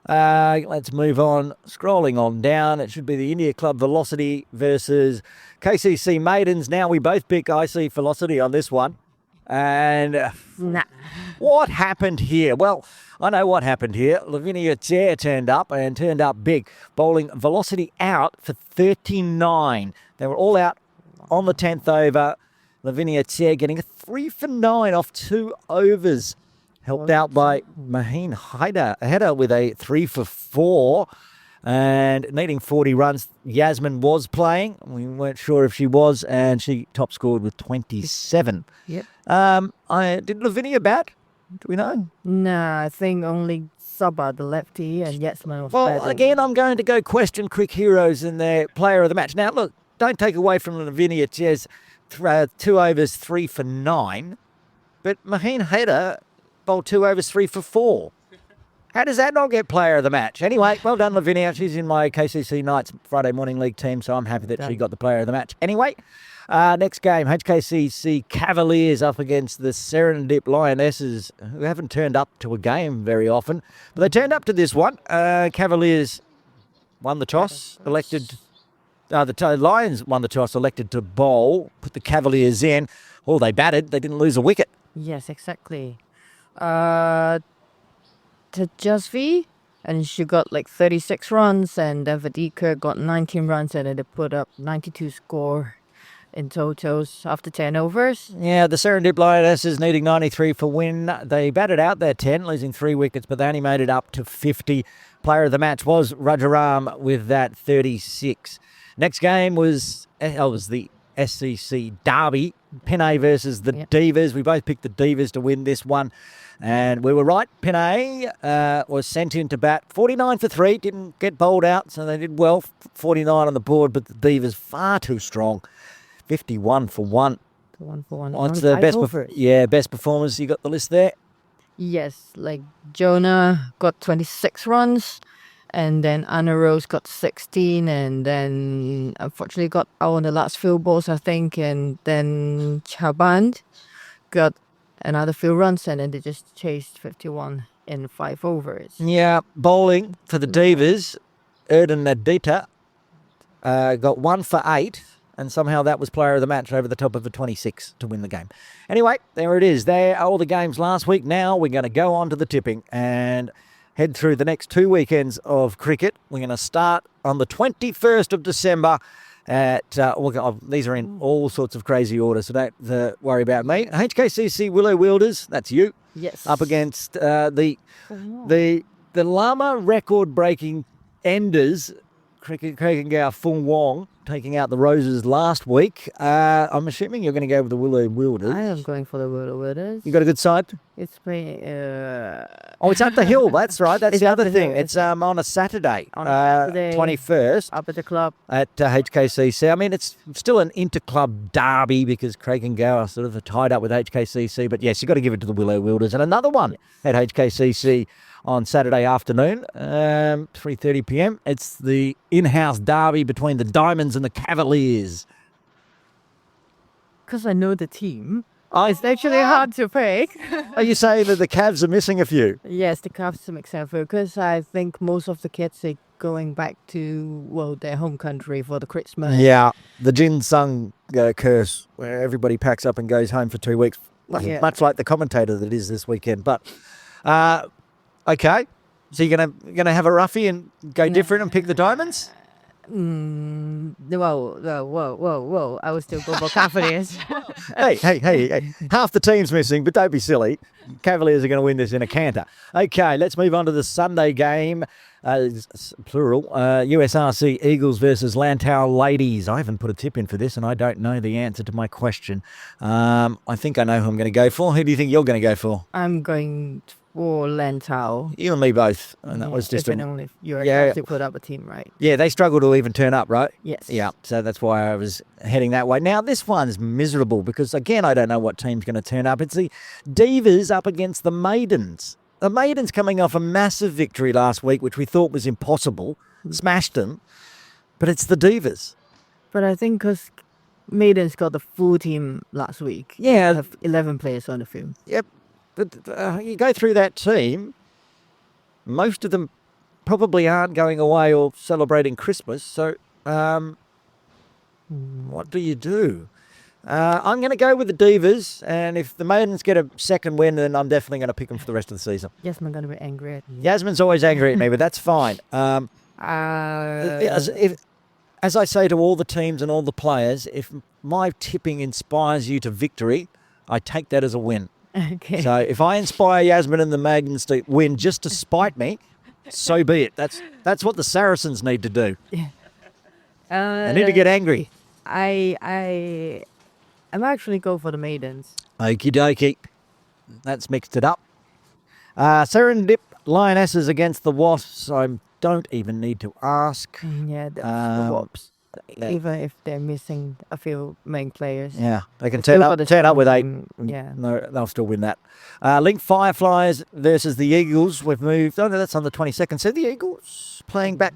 Let's move on. Scrolling on down, it should be the India Club Velocity versus KCC Maidens. Now we both pick IC Velocity on this one. And what happened here? Well, I know what happened here. Lavinia Chair turned up big, bowling Velocity out for 39. They were all out on the 10th over. Lavinia Chair getting a 3 for 9 off 2 overs. Helped out by Maheen Haider with a 3 for 4. And needing 40 runs, Yasmin was playing. We weren't sure if she was, and she top scored with 27. Yep. Did Lavinia bat? Do we know? No, I think only Sabah, the lefty, and Yasmin was Well, batting. again, I'm going to go question Crick Heroes and their player of the match. Now, look, don't take away from Lavinia Chair's 2 overs, 3 for 9. But Maheen Haider bowled 2 overs, 3 for 4. How does that not get player of the match? Anyway, well done, Lavinia. She's in my KCC Knights Friday Morning League team, so I'm happy that she got the player of the match. Anyway, next game, HKCC Cavaliers up against the Serendip Lionesses, who haven't turned up to a game very often. But they turned up to this one. Cavaliers won the toss, elected... the Lions won the toss, elected to bowl, put the Cavaliers in. Oh, they batted. They didn't lose a wicket. Yes, exactly. Tajasvi, and she got like 36 runs, and then Vadika got 19 runs, and then they put up 92 score in totals after 10 overs. Yeah, the Serendip Lionesses needing 93 for win. They batted out their 10, losing 3 wickets, but they only made it up to 50. Player of the match was Rajaram with that 36. Next game was the SCC Derby, Penay versus the Divas. We both picked the Divas to win this one. And we were right. Penay was sent in to bat 49 for 3, didn't get bowled out, so they did well. 49 on the board, but the Divas far too strong. 51 for 1. 1 for 1. What's the best performers? You got the list there? Yes, like Jonah got 26 runs, and then Anna Rose got 16, and then unfortunately got out on the last few balls, I think, and then Chaband got another few runs, and then they just chased 51 in 5 overs. Yeah, bowling for the Divas, Erden Nadita got 1 for 8, and somehow that was player of the match over the top of a 26 to win the game. Anyway, there it is. There are all the games last week. Now we're going to go on to the tipping and head through the next 2 weekends of cricket. We're going to start on the 21st of December. These are in all sorts of crazy order, so don't worry about me. HKCC Willow Wilders, that's you. Yes. Up against the Lama record-breaking enders, Krakengow Fung Wong, taking out the Roses last week. I'm assuming you're going to go with the Willow Wilders. I am going for the Willow Wilders. You got a good side? It's pretty... it's at the Hill. That's right. That's the other thing. It's on a Saturday, 21st. Up at the club. At HKCC. I mean, it's still an inter-club derby because Krakengow are sort of tied up with HKCC. But yes, you've got to give it to the Willow Wilders. And another one at HKCC on Saturday afternoon, 3:30 p.m. It's the in-house derby between the Diamonds and the Cavaliers. Because I know the team, It's actually hard to pick. Are you saying that the Cavs are missing a few? Yes, the Cavs to make sense because I think most of the kids are going back to their home country for the Christmas. Yeah, the Jin Sung curse, where everybody packs up and goes home for 2 weeks, Yeah. much like the commentator that is this weekend. But okay, so you're gonna have a roughie and go different and pick the Diamonds? Whoa! I will still go for Cavaliers. Hey! Half the team's missing, but don't be silly. Cavaliers are going to win this in a canter. Okay, let's move on to the Sunday game. Plural. USRC Eagles versus Lantau Ladies. I haven't put a tip in for this, and I don't know the answer to my question. I think I know who I'm going to go for. Who do you think you're going to go for? I'm going for Lantau. You and me both. And that was just if and only if you're Yeah. able to put up a team, right? Yeah, they struggle to even turn up, right? Yes. Yeah, so that's why I was heading that way. Now, this one's miserable because, again, I don't know what team's going to turn up. It's the Divas up against the Maidens. The Maidens coming off a massive victory last week, which we thought was impossible. Smashed them. But it's the Divas. But I think because Maidens got the full team last week. Yeah. Have 11 players on the field. Yep. But you go through that team, most of them probably aren't going away or celebrating Christmas. So what do you do? I'm going to go with the Divas, and if the Maidens get a second win, then I'm definitely going to pick them for the rest of the season. Yes, I'm going to be angry at you. Yasmin's always angry at me, but that's fine. As I say to all the teams and all the players, if my tipping inspires you to victory, I take that as a win. Okay. So if I inspire Yasmin and the Maidens to win just to spite me, so be it. That's what the Saracens need to do. They need to get angry. I'm actually go for the Maidens. Okie dokie. That's mixed it up. Serendip Lionesses against the Wasps. I don't even need to ask. Yeah, the Wops. that- Even if they're missing a few main players. Yeah, they can Still turn got up, the turn up with eight. team, yeah. No, they'll still win that. Link Fireflies versus the Eagles. We've moved. Oh, no, that's on the 22nd. So the Eagles playing back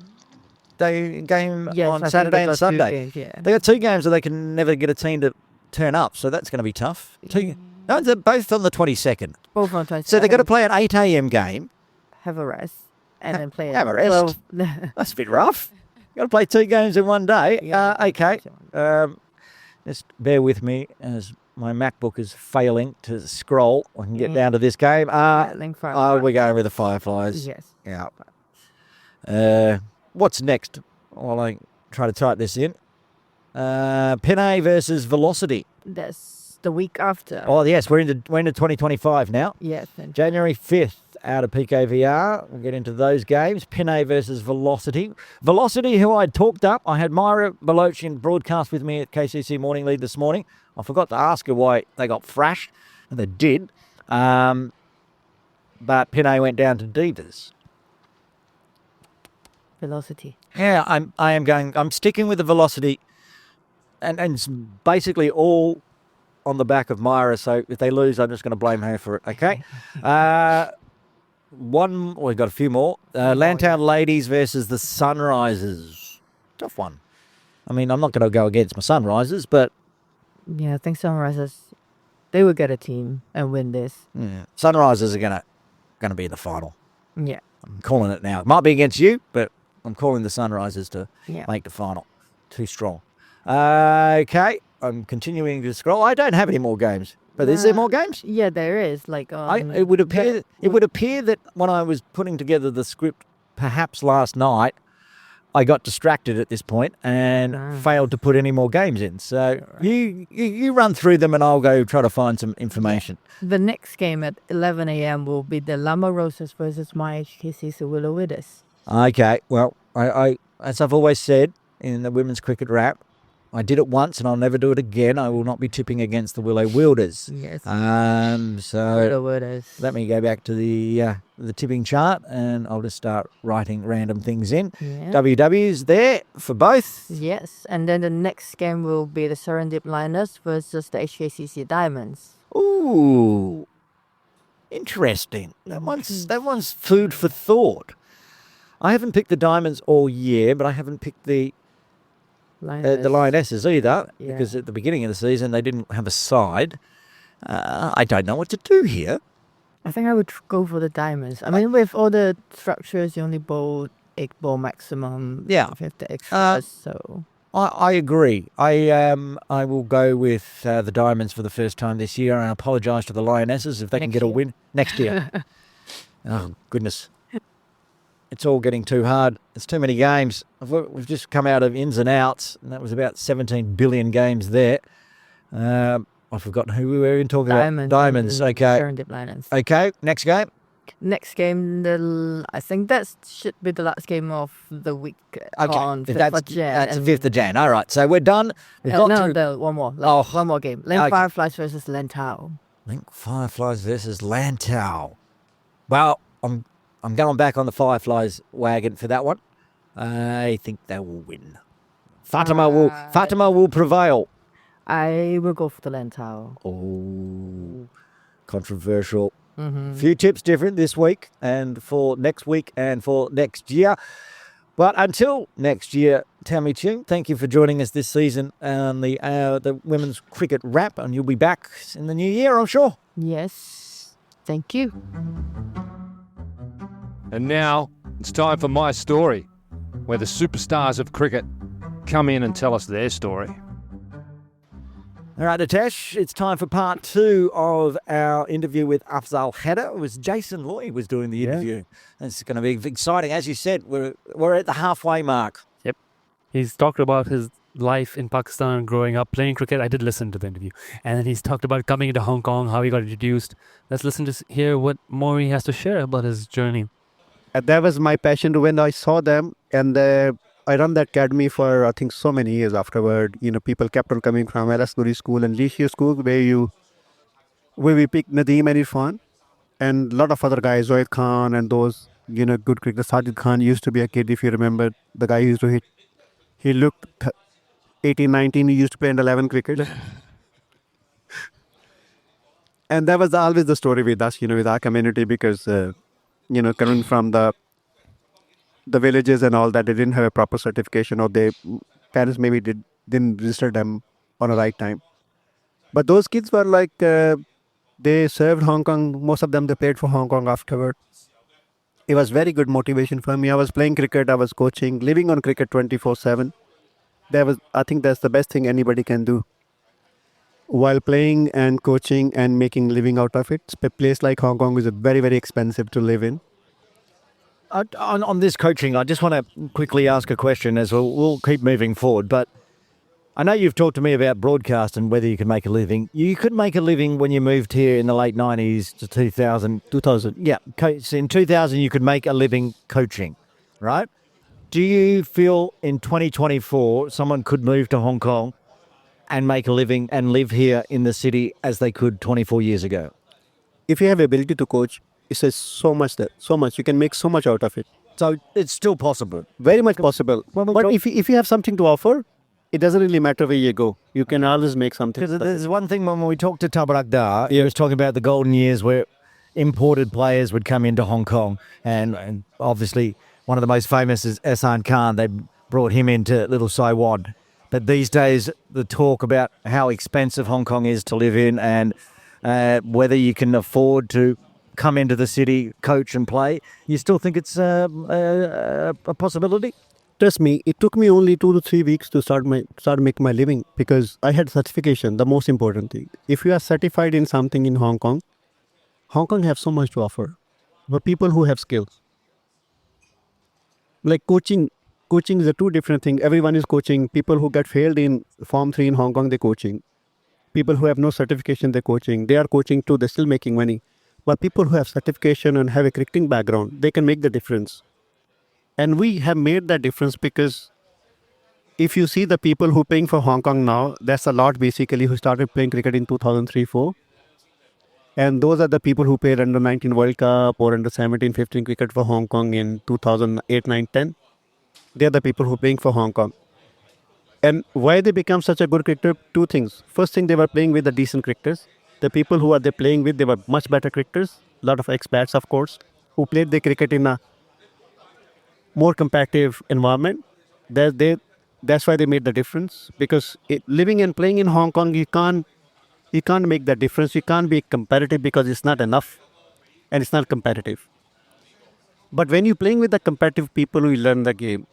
day game Yes, I on think Saturday they and got two Sunday. games, yeah. They got 2 games that they can never get a team to turn up. So that's going to be tough. No, they're both on the 22nd. Both on 22nd. So they've got to play an 8 a.m. game. have a rest and then play. have a at rest? 12. That's a bit rough. Got to play 2 games in one day. Yeah. Okay. Just bear with me as my MacBook is failing to scroll. I can get down to this game. Link We're going with the Fireflies. Yes. Yeah. What's next? While I try to type this in. Penne versus Velocity. That's the week after. Oh, yes. We're into 2025 now. Yes. And January 5th out of PKVR. We'll get into those games. Penne versus Velocity. Velocity, who I'd talked up. I had Myra Belochin broadcast with me at KCC Morning Lead this morning. I forgot to ask her why they got thrashed, and they did. But Penne went down to Divas. Velocity. Yeah, I'm sticking with the Velocity, and it's basically all on the back of Myra. So if they lose, I'm just going to blame her for it. Okay. We've got a few more. Lantau Ladies versus the Sunrisers. Tough one. I mean, I'm not going to go against my Sunrisers, but Yeah, I think Sunrisers, they will get a team and win this. Sunrisers are going to be in the final. Yeah. I'm calling it now. It might be against you, but I'm calling the Sunrisers to Yeah. make the final. Too strong. Okay, I'm continuing to scroll. I don't have any more games, but is there more games? Yeah, there is. Like, It would appear that when I was putting together the script, perhaps last night, I got distracted at this point and failed to put any more games in. So you run through them and I'll go try to find some information. the next game at 11 a.m. will be the Lama Roses versus my HKC's Willow Withers. Okay, well, I as I've always said in the women's cricket wrap, I did it once and I'll never do it again. I will not be tipping against the Willow Wilders. Yes. So Willow Withers. let me go back to the tipping chart and I'll just start writing random things in. Yeah. WW's there for both. Yes, and then the next game will be the Serendip Liners versus the HKCC Diamonds. Ooh, interesting. That one's food for thought. I haven't picked the Diamonds all year, but I haven't picked the Lionesses either, Yeah. because at the beginning of the season they didn't have a side. I don't know what to do here. I think I would go for the diamonds. I mean, with all the structures, you only bowl 8-ball maximum. Yeah. With the extras, so. I agree. I will go with the Diamonds for the first time this year, and I apologise to the Lionesses if they can Next get a year. win next year. Oh, goodness. It's all getting too hard. There's too many games. We've just come out of ins and outs, and that was about 17 billion games there. I've forgotten who we were in talking about. Diamonds, okay. Serendip Lions. Okay, next game. Next game, I think that should be the last game of the week Okay, on 5th that's of Jan. that's and- 5th of Jan. All right, so we're done. We've got no, to no, one more. Oh. One more game. Lane Okay. Fireflies versus Lantau. Link Fireflies versus Lantau. Well, I'm going back on the Fireflies wagon for that one. I think they will win. Fatima will prevail. I will go for the Lantau. Oh, controversial. Mm-hmm. Few tips different this week and for next week and for next year. But until next year, Tammy Chu, thank you for joining us this season on the Women's Cricket Wrap, and you'll be back in the new year, I'm sure. Yes. Thank you. And now it's time for my story, where the superstars of cricket come in and tell us their story. All right, Nitesh, it's time for part 2 of our interview with Afzaal Haider. It was Jason Lui was doing the interview. It's going to be exciting. As you said, we're at the halfway mark. Yep. He's talked about his life in Pakistan, growing up, playing cricket. I did listen to the interview. And then he's talked about coming into Hong Kong, how he got introduced. Let's listen to hear what more he has to share about his journey. And that was my passion when I saw them. And I run the academy for, I think, so many years afterward. You know, people kept on coming from Alasguri School and Leisure School, where we picked Nadeem and Irfan. And a lot of other guys, Zoid Khan and those, good cricketers. Sajid Khan used to be a kid, if you remember. The guy who used to hit. He looked 18, 19. He used to play under 11 cricket. And that was always the story with us, with our community, because, coming from the villages and all that, they didn't have a proper certification, or their parents maybe didn't register them on a right time. But those kids were like, they served Hong Kong. Most of them, they played for Hong Kong afterward. It was very good motivation for me. I was playing cricket, I was coaching, living on cricket 24/7. I think that's the best thing anybody can do. While playing and coaching and making living out of it, a place like Hong Kong is very, very expensive to live in. On this coaching, I just want to quickly ask a question as we'll keep moving forward. But I know you've talked to me about broadcast and whether you can make a living. You could make a living when you moved here in the late 90s to 2000. 2000. Yeah, so in 2000 you could make a living coaching, right? Do you feel in 2024 someone could move to Hong Kong and make a living and live here in the city as they could 24 years ago? If you have ability to coach, it says so much. You can make so much out of it. So it's still possible. Very much possible. But if you have something to offer, it doesn't really matter where you go. You can always make something. Because there's one thing when we talked to Tabarak Dar, he was talking about the golden years where imported players would come into Hong Kong, and obviously one of the most famous is Ehsan Khan. They brought him into Little Saiwan. But these days, the talk about how expensive Hong Kong is to live in and whether you can afford to come into the city, coach and play, you still think it's a possibility? Trust me, it took me only 2 to 3 weeks to start making my living, because I had certification, the most important thing. If you are certified in something in Hong Kong have so much to offer for people who have skills. Like coaching is a two different thing. Everyone is coaching. People who get failed in Form 3 in Hong Kong, they're coaching. People who have no certification, they're coaching. They are coaching too, they're still making money. But people who have certification and have a cricketing background, they can make the difference. And we have made that difference, because if you see the people who are playing for Hong Kong now, that's a lot basically who started playing cricket in 2003-04. And those are the people who played under 19 World Cup or under 17-15 cricket for Hong Kong in 2008-9-10. They're the people who are playing for Hong Kong. And why they become such a good cricketer? Two things. First thing, they were playing with the decent cricketers. The people who are they playing with, they were much better cricketers. A lot of expats, of course, who played their cricket in a more competitive environment. That's why they made the difference. Because living and playing in Hong Kong, you can't You can't make that difference. You can't be competitive because it's not enough and it's not competitive. But when you're playing with the competitive people, you learn the game.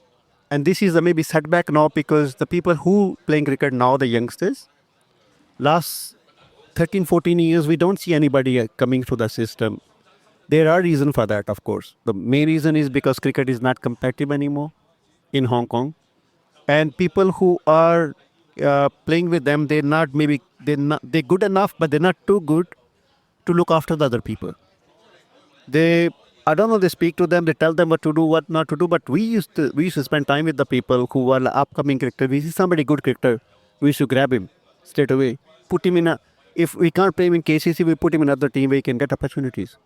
And this is a maybe setback now because the people who playing cricket now, the youngsters, last 13, 14 years, we don't see anybody coming through the system. There are reasons for that, of course. The main reason is because cricket is not competitive anymore in Hong Kong. And people who are playing with them, they're good enough, but they're not too good to look after the other people. I don't know, they speak to them, they tell them what to do, what not to do, but we used to spend time with the people who are the upcoming cricketer. We see somebody good cricketer, we used to grab him straight away, put him if we can't play him in KCC, we put him in another team where he can get opportunities.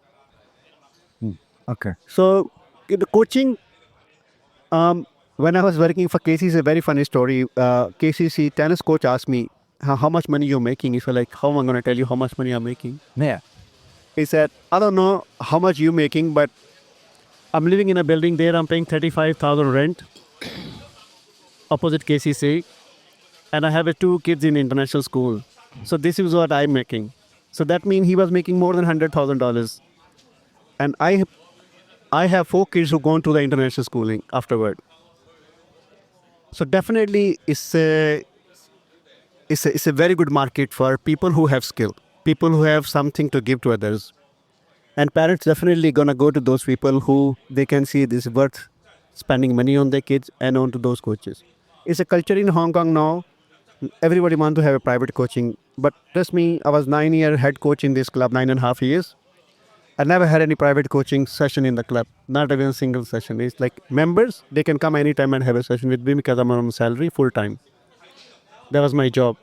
Okay. So the coaching, when I was working for KCC, a very funny story. KCC tennis coach asked me, how much money you're making? He said, like, how am I going to tell you how much money I'm making? Yeah. He said, I don't know how much you're making, but I'm living in a building there. I'm paying 35,000 rent opposite KCC. And I have 2 kids in international school. So this is what I'm making. So that means he was making more than $100,000. And I have 4 kids who gone to the international schooling afterward. So definitely it's a very good market for people who have skill, people who have something to give to others. And parents definitely gonna go to those people who they can see this worth spending money on their kids and on to those coaches. It's a culture in Hong Kong now. Everybody wants to have a private coaching. But trust me, I was 9-year head coach in this club, 9.5 years. I never had any private coaching session in the club, not even a single session. It's like members, they can come anytime and have a session with me because I'm on salary full time. That was my job.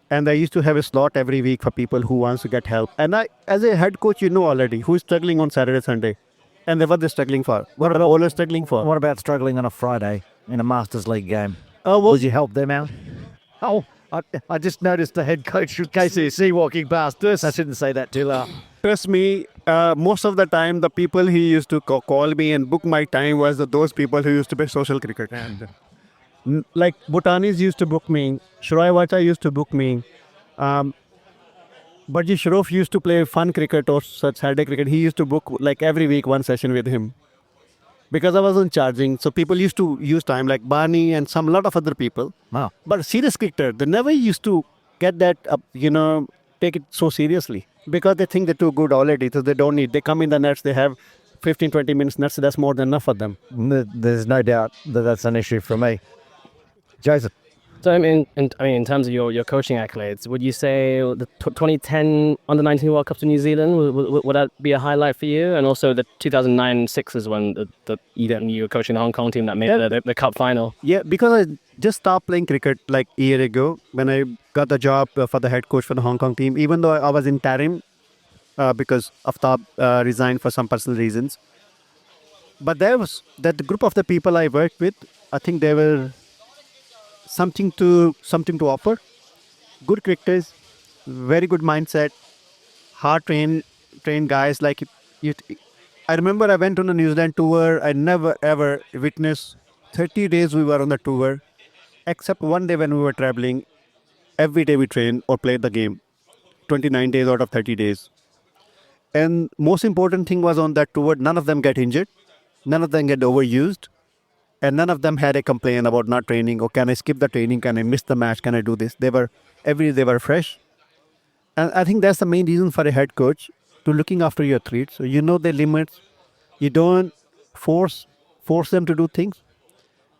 And I used to have a slot every week for people who wants to get help. And I, as a head coach, you know already who's struggling on Saturday, Sunday. And what they're struggling for. What are all struggling for? What about struggling on a Friday in a Masters League game? Oh, well, Would you help them out? Oh, I just noticed the head coach of KCC walking past us. I shouldn't say that too loud. trust me, most of the time, the people he used to call me and book my time was those people who used to play social cricket. And like Bhutanis used to book me, Shroy Wacha used to book me. Bhaji Shroff used to play fun cricket or such Saturday cricket. He used to book like every week 1 session with him. Because I wasn't charging, so people used to use time like Barney and a lot of other people. Wow. But serious cricketer, they never used to get that, take it so seriously. Because they think they're too good already, so they don't need. They come in the nets, they have 15, 20 minutes nets, that's more than enough for them. There's no doubt that that's an issue for me. Jason. So in terms of your coaching accolades, would you say the 2010 Under-19 World Cup to New Zealand would that be a highlight for you? And also the 2009 Sixers when you were coaching the Hong Kong team that made the cup final. Yeah, because I just stopped playing cricket like a year ago when I got the job for the head coach for the Hong Kong team. Even though I was interim because Afzaal resigned for some personal reasons. But there was that group of the people I worked with. I think they were something to offer. Good cricketers, very good mindset, hard trained guys. Like I remember I went on a New Zealand tour. I never ever witnessed 30 days we were on the tour, except one day when we were traveling. Every day we trained or played the game, 29 days out of 30 days. And most important thing was on that tour, none of them get injured, none of them get overused. And none of them had a complaint about not training or can I skip the training, can I miss the match, can I do this? They were fresh. And I think that's the main reason for a head coach to looking after your athletes. So you know their limits. You don't force them to do things.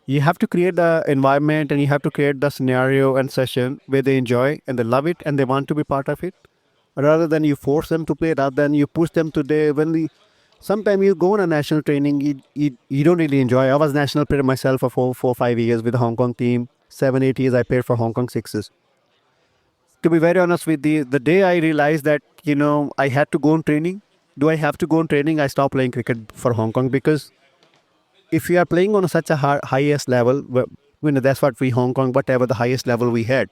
You have to create the environment and you have to create the scenario and session where they enjoy and they love it and they want to be part of it. Rather than you force them to play, rather than you push them to the sometimes you go on a national training, you don't really enjoy. I was national player myself for 4 or 5 years with the Hong Kong team. 7, 8 years I played for Hong Kong Sixers. To be very honest with you, the day I realized that, I had to go on training, do I have to go on training? I stopped playing cricket for Hong Kong because if you are playing on such a highest level, that's what we Hong Kong, whatever the highest level we had.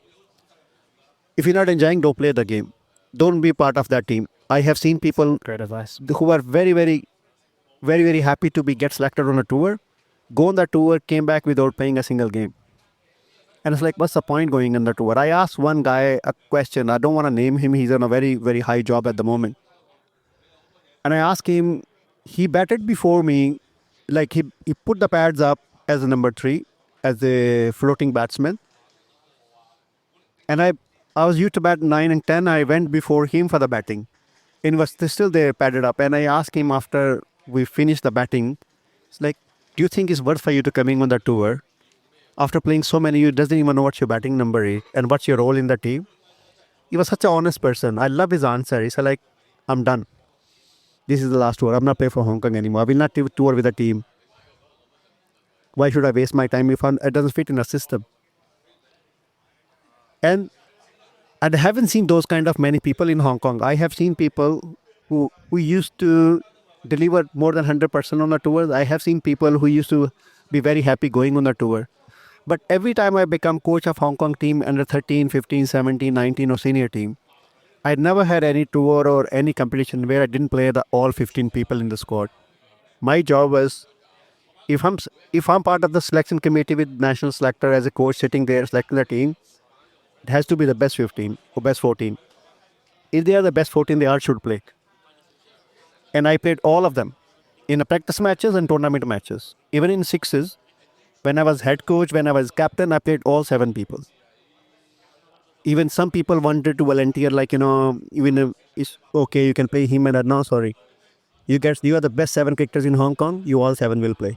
If you're not enjoying, don't play the game. Don't be part of that team. I have seen people Great advice. who are very, very, very, very happy to get selected on a tour, go on that tour, came back without playing a single game. And it's like, what's the point going on the tour? I asked one guy a question. I don't want to name him. He's on a very, very high job at the moment. And I asked him, he batted before me, like he put the pads up as a number 3, as a floating batsman. And I was used to bat 9 and 10. I went before him for the batting. And was still there, padded up. And I asked him after we finished the batting, it's like, do you think it's worth for you to coming on the tour? After playing so many, you doesn't even know what your batting number is and what's your role in the team. He was such an honest person. I love his answer. He said like, I'm done. This is the last tour. I'm not playing for Hong Kong anymore. I will not tour with the team. Why should I waste my time if it doesn't fit in a system? And I haven't seen those kind of many people in Hong Kong. I have seen people who used to deliver more than 100% on the tours. I have seen people who used to be very happy going on the tour. But every time I become coach of Hong Kong team under 13, 15, 17, 19 or senior team, I never had any tour or any competition where I didn't play all 15 people in the squad. My job was, if I'm part of the selection committee with national selector as a coach sitting there selecting the team, it has to be the best 15 or best 14. If they are the best 14, they all should play. And I played all of them in the practice matches and tournament matches. Even in sixes, when I was head coach, when I was captain, I played all 7 people. Even some people wanted to volunteer, like, even if it's okay, you can play him and that. No, sorry. You are the best 7 cricketers in Hong Kong, you all 7 will play.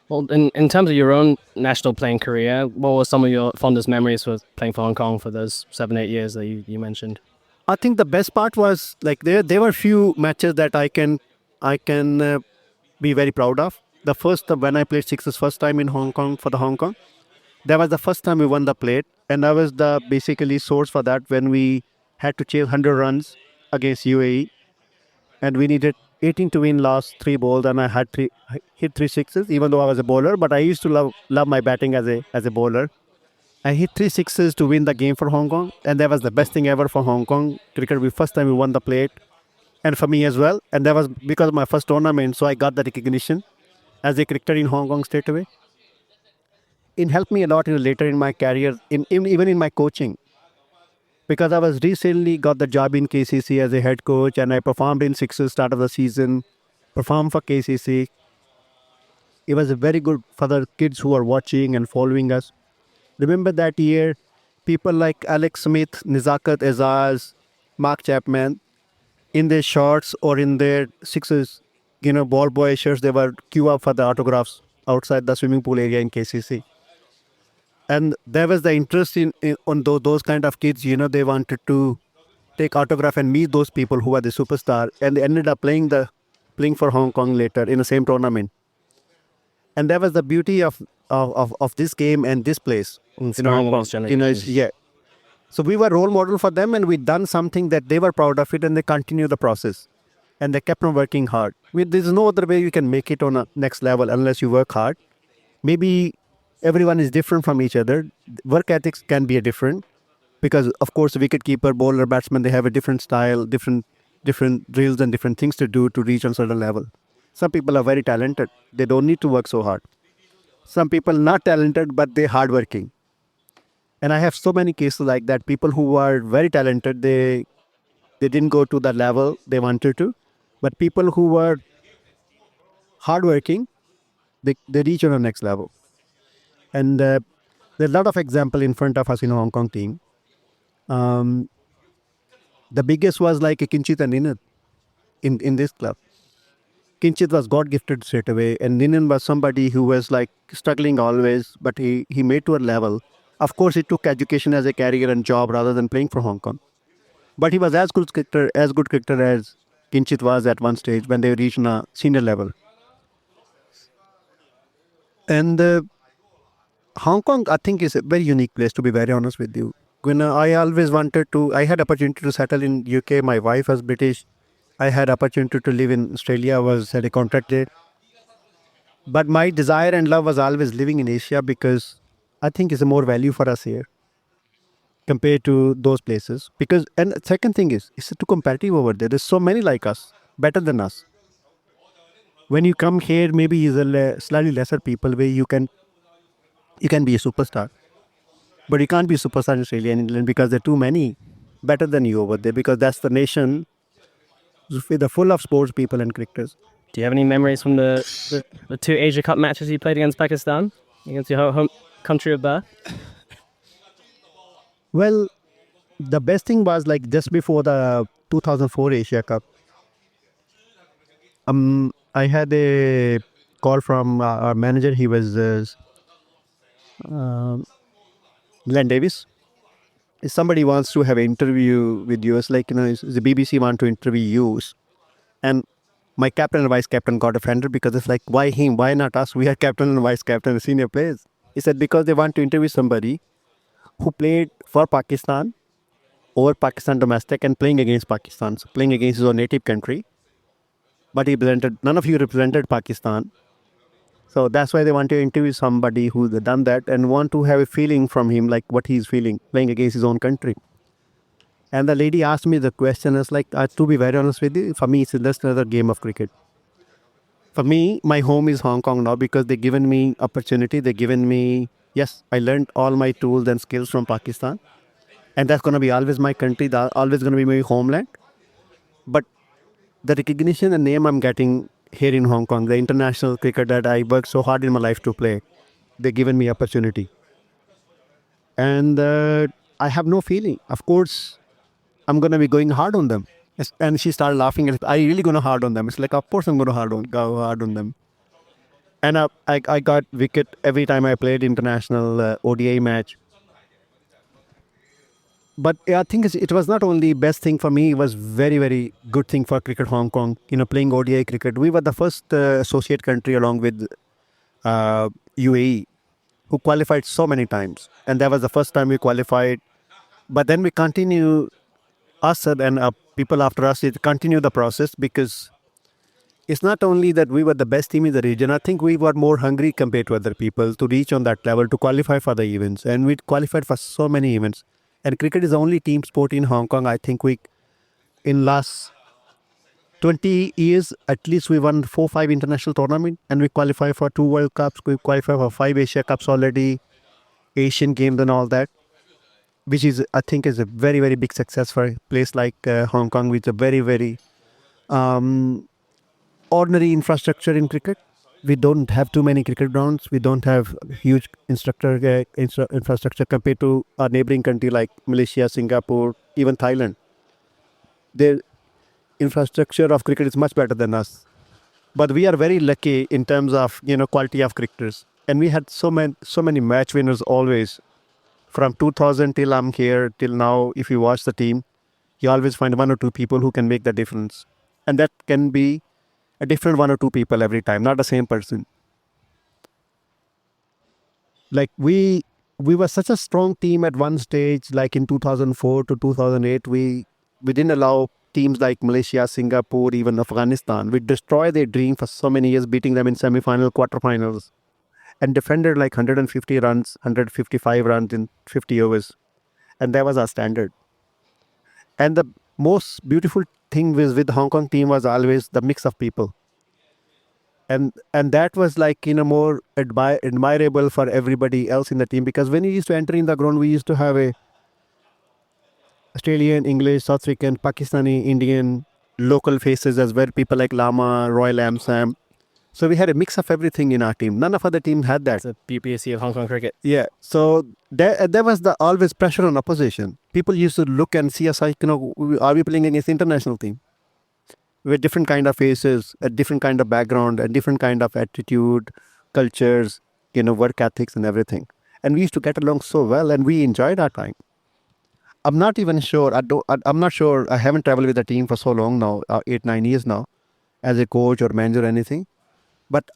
Well, in terms of your own national playing career, what were some of your fondest memories for playing for Hong Kong for those 7-8 years that you mentioned? I think the best part was, like, there were few matches that I can be very proud of. The first, when I played sixes first time in Hong Kong for the Hong Kong, that was the first time we won the plate. And I was the basically source for that when we had to chase 100 runs against UAE. And we needed 18 to win last 3 balls, and I had hit 3 sixes, even though I was a bowler. But I used to love my batting as a bowler. I hit 3 sixes to win the game for Hong Kong, and that was the best thing ever for Hong Kong cricket. The first time we won the plate, and for me as well. And that was because of my first tournament, so I got the recognition as a cricketer in Hong Kong straight away. It helped me a lot later in my career, even in my coaching. Because I was recently got the job in KCC as a head coach, and I performed in sixes start of the season, performed for KCC. It was very good for the kids who are watching and following us. Remember that year, people like Alex Smith, Nizakat Azaz, Mark Chapman, in their shorts or in their sixes, ball boy shirts, they were queue up for the autographs outside the swimming pool area in KCC. And there was the interest on those kind of kids, they wanted to take autograph and meet those people who are the superstar. And they ended up playing for Hong Kong later in the same tournament. And that was the beauty of this game and this place. Yeah. So we were role model for them, and we done something that they were proud of it, and they continue the process. And they kept on working hard. There's no other way you can make it on a next level unless you work hard. Maybe everyone is different from each other. Work ethics can be different because, of course, wicketkeeper, bowler, batsman, they have a different style, different drills and different things to do to reach a certain level. Some people are very talented. They don't need to work so hard. Some people not talented, but they're hardworking. And I have so many cases like that. People who are very talented, they didn't go to the level they wanted to. But people who were hardworking, they reach on the next level. And there are a lot of examples in front of us in the Hong Kong team. The biggest was like a Kinchit and Ninan in this club. Kinchit was God gifted straight away, and Ninan was somebody who was like struggling always, but he made to a level. Of course, he took education as a career and job rather than playing for Hong Kong. But he was as good cricketer as Kinchit was at one stage when they reached a senior level. And Hong Kong, I think, is a very unique place, to be very honest with you. When I always I had opportunity to settle in UK. My wife was British. I had opportunity to live in Australia. I had a contract there. But my desire and love was always living in Asia because I think it's a more value for us here compared to those places. And second thing is, it's too competitive over there. There's so many like us, better than us. When you come here, maybe it's slightly lesser people where you can be a superstar. But you can't be superstar in Australia and England because there are too many better than you over there, because that's the nation with full of sports people and cricketers. Do you have any memories from the two Asia Cup matches you played against Pakistan, against your home country of birth? Well, the best thing was like just before the 2004 Asia Cup. I had a call from our manager. He was Glenn Davis. If somebody wants to have an interview with you, it's like, the BBC want to interview you. And my captain and vice captain got offended because it's like, why him? Why not us? We are captain and vice captain, senior players. He said because they want to interview somebody who played for Pakistan over Pakistan domestic and playing against Pakistan, so playing against his own native country. But none of you represented Pakistan. So that's why they want to interview somebody who's done that and want to have a feeling from him, like what he's feeling, playing against his own country. And the lady asked me the question, it's like, to be very honest with you, for me, it's just another game of cricket. For me, my home is Hong Kong now because they've given me opportunity. They've given me, yes, I learned all my tools and skills from Pakistan. And that's going to be always my country, always going to be my homeland. But the recognition and name I'm getting here in Hong Kong, the international cricket that I worked so hard in my life to play, they've given me opportunity. And I have no feeling. Of course, I'm going to be going hard on them. And she started laughing. And are you really going to hard on them? It's like, of course I'm going to go hard on them. And I got wicket every time I played international ODI match. But I think it was not only best thing for me, it was very, very good thing for Cricket Hong Kong, playing ODI cricket. We were the first associate country along with UAE who qualified so many times. And that was the first time we qualified. But then we continue, us and people after us, continue the process because it's not only that we were the best team in the region. I think we were more hungry compared to other people to reach on that level, to qualify for the events. And we qualified for so many events. And cricket is the only team sport in Hong Kong. I think in last 20 years, at least we won 4-5 international tournaments and we qualify for 2 World Cups. We qualify for 5 Asia Cups already, Asian Games and all that, which is, I think, is a very, very big success for a place like Hong Kong, with a very, very ordinary infrastructure in cricket. We don't have too many cricket grounds. We don't have huge infrastructure compared to our neighboring country like Malaysia, Singapore, even Thailand. Their infrastructure of cricket is much better than us. But we are very lucky in terms of quality of cricketers. And we had so many match winners always. From 2000 till I'm here till now, if you watch the team, you always find 1 or 2 people who can make the difference. And that can be a different 1 or 2 people every time, not the same person. Like we were such a strong team at one stage, like in 2004 to 2008, we didn't allow teams like Malaysia, Singapore, even Afghanistan. We destroyed their dream for so many years, beating them in semi-final, quarterfinals, and defended like 150 runs, 155 runs in 50 overs. And that was our standard. And the most beautiful thing with the Hong Kong team was always the mix of people. And that was like, more admirable for everybody else in the team, because when we used to enter in the ground, we used to have a Australian, English, South African, Pakistani, Indian, local faces as well, people like Lama, Roy Lam Sam. So we had a mix of everything in our team. None of other teams had that. It's the beauty of Hong Kong cricket. Yeah. So there was always pressure on opposition. People used to look and see us like, are we playing against the international team? With different kind of faces, a different kind of background, a different kind of attitude, cultures, work ethics and everything. And we used to get along so well and we enjoyed our time. I'm not even sure. I'm not sure. I haven't traveled with the team for so long now, 8-9 years now, as a coach or manager or anything. But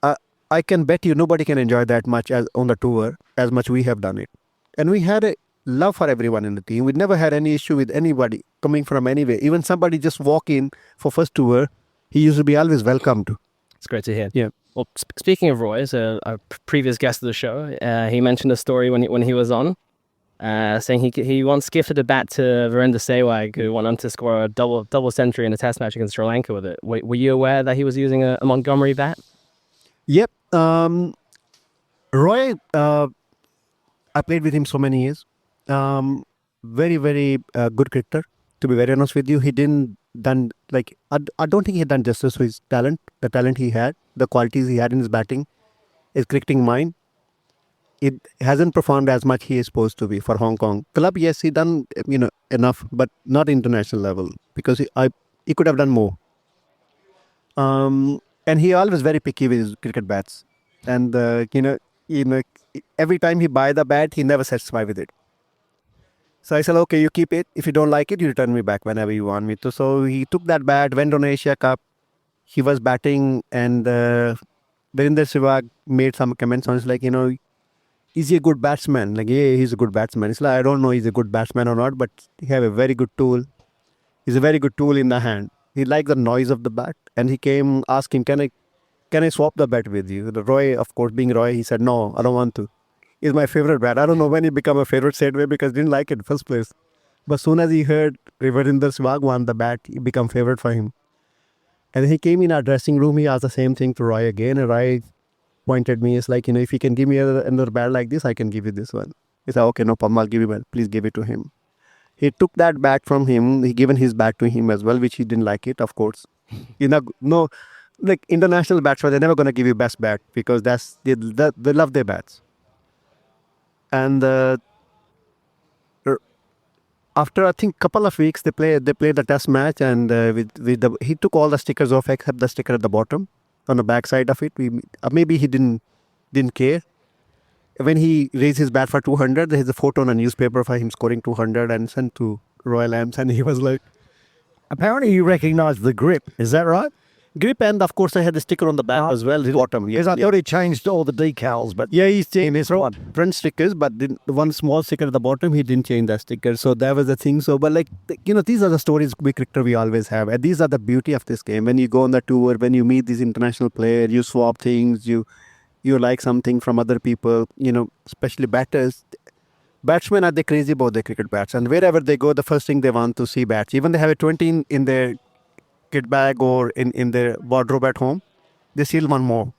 I can bet you nobody can enjoy that much as on the tour as much we have done it. And we had a love for everyone in the team. We never had any issue with anybody coming from anywhere. Even somebody just walk in for first tour, he used to be always welcomed. It's great to hear. Yeah. Well, speaking of Roy, a previous guest of the show, he mentioned a story when he was on, saying he once gifted a bat to Virender Sehwag, who went on to score a double century in a test match against Sri Lanka with it. Were you aware that he was using a Montgomery bat? Yep. Roy, I played with him so many years. Very, very good cricketer. To be very honest with you, he didn't done like I don't think he had done justice to his talent, the talent he had, the qualities he had in his batting, his cricketing mind. It hasn't performed as much he is supposed to be for Hong Kong club. Yes, he done enough, but not international level because he could have done more. And he always very picky with his cricket bats, and you know every time he buy the bat, he never satisfied with it. So I said, okay, you keep it. If you don't like it, you return me back whenever you want me to. So he took that bat, went on Asia Cup. He was batting, and Virender Sehwag made some comments on it, like, is he a good batsman? Like, yeah, he's a good batsman. It's like, I don't know he's a good batsman or not, but he have a very good tool. He's a very good tool in the hand. He liked the noise of the bat, and he came, asked him, can I swap the bat with you? The Roy, of course, being Roy, he said, no, I don't want to. It's my favorite bat. I don't know when he became a favorite straight away because he didn't like it in the first place. But soon as he heard Virender Sehwag won the bat, he became favorite for him. And then he came in our dressing room, he asked the same thing to Roy again, and Roy pointed me, it's like, if you can give me another bat like this, I can give you this one. He said, okay, no problem, I'll give you one. Please give it to him. He took that bat from him. He given his bat to him as well, which he didn't like it, of course. No, like international batsmen, they're never going to give you best bat because they love their bats. And after I think couple of weeks, they played the test match, and he took all the stickers off except the sticker at the bottom on the back side of it. Maybe he didn't care. When he raised his bat for 200, there's a photo on a newspaper for him scoring 200 and sent to Royal Amps, and he was like, Apparently you recognise the grip. Is that right? grip, and of course I had the sticker on the back as well. Bottom. Yes, I thought he changed all the decals, but Yeah, he's changed his front. front stickers, but the one small sticker at the bottom, he didn't change that sticker. So that was the thing. So, but these are the stories we cricketer we always have, and these are the beauty of this game. When you go on the tour, when you meet these international players, you swap things, you like something from other people. Especially batters. Batsmen are they crazy about their cricket bats, and wherever they go, the first thing they want to see bats. Even they have a 20 in their kit bag or in their wardrobe at home, they still want more.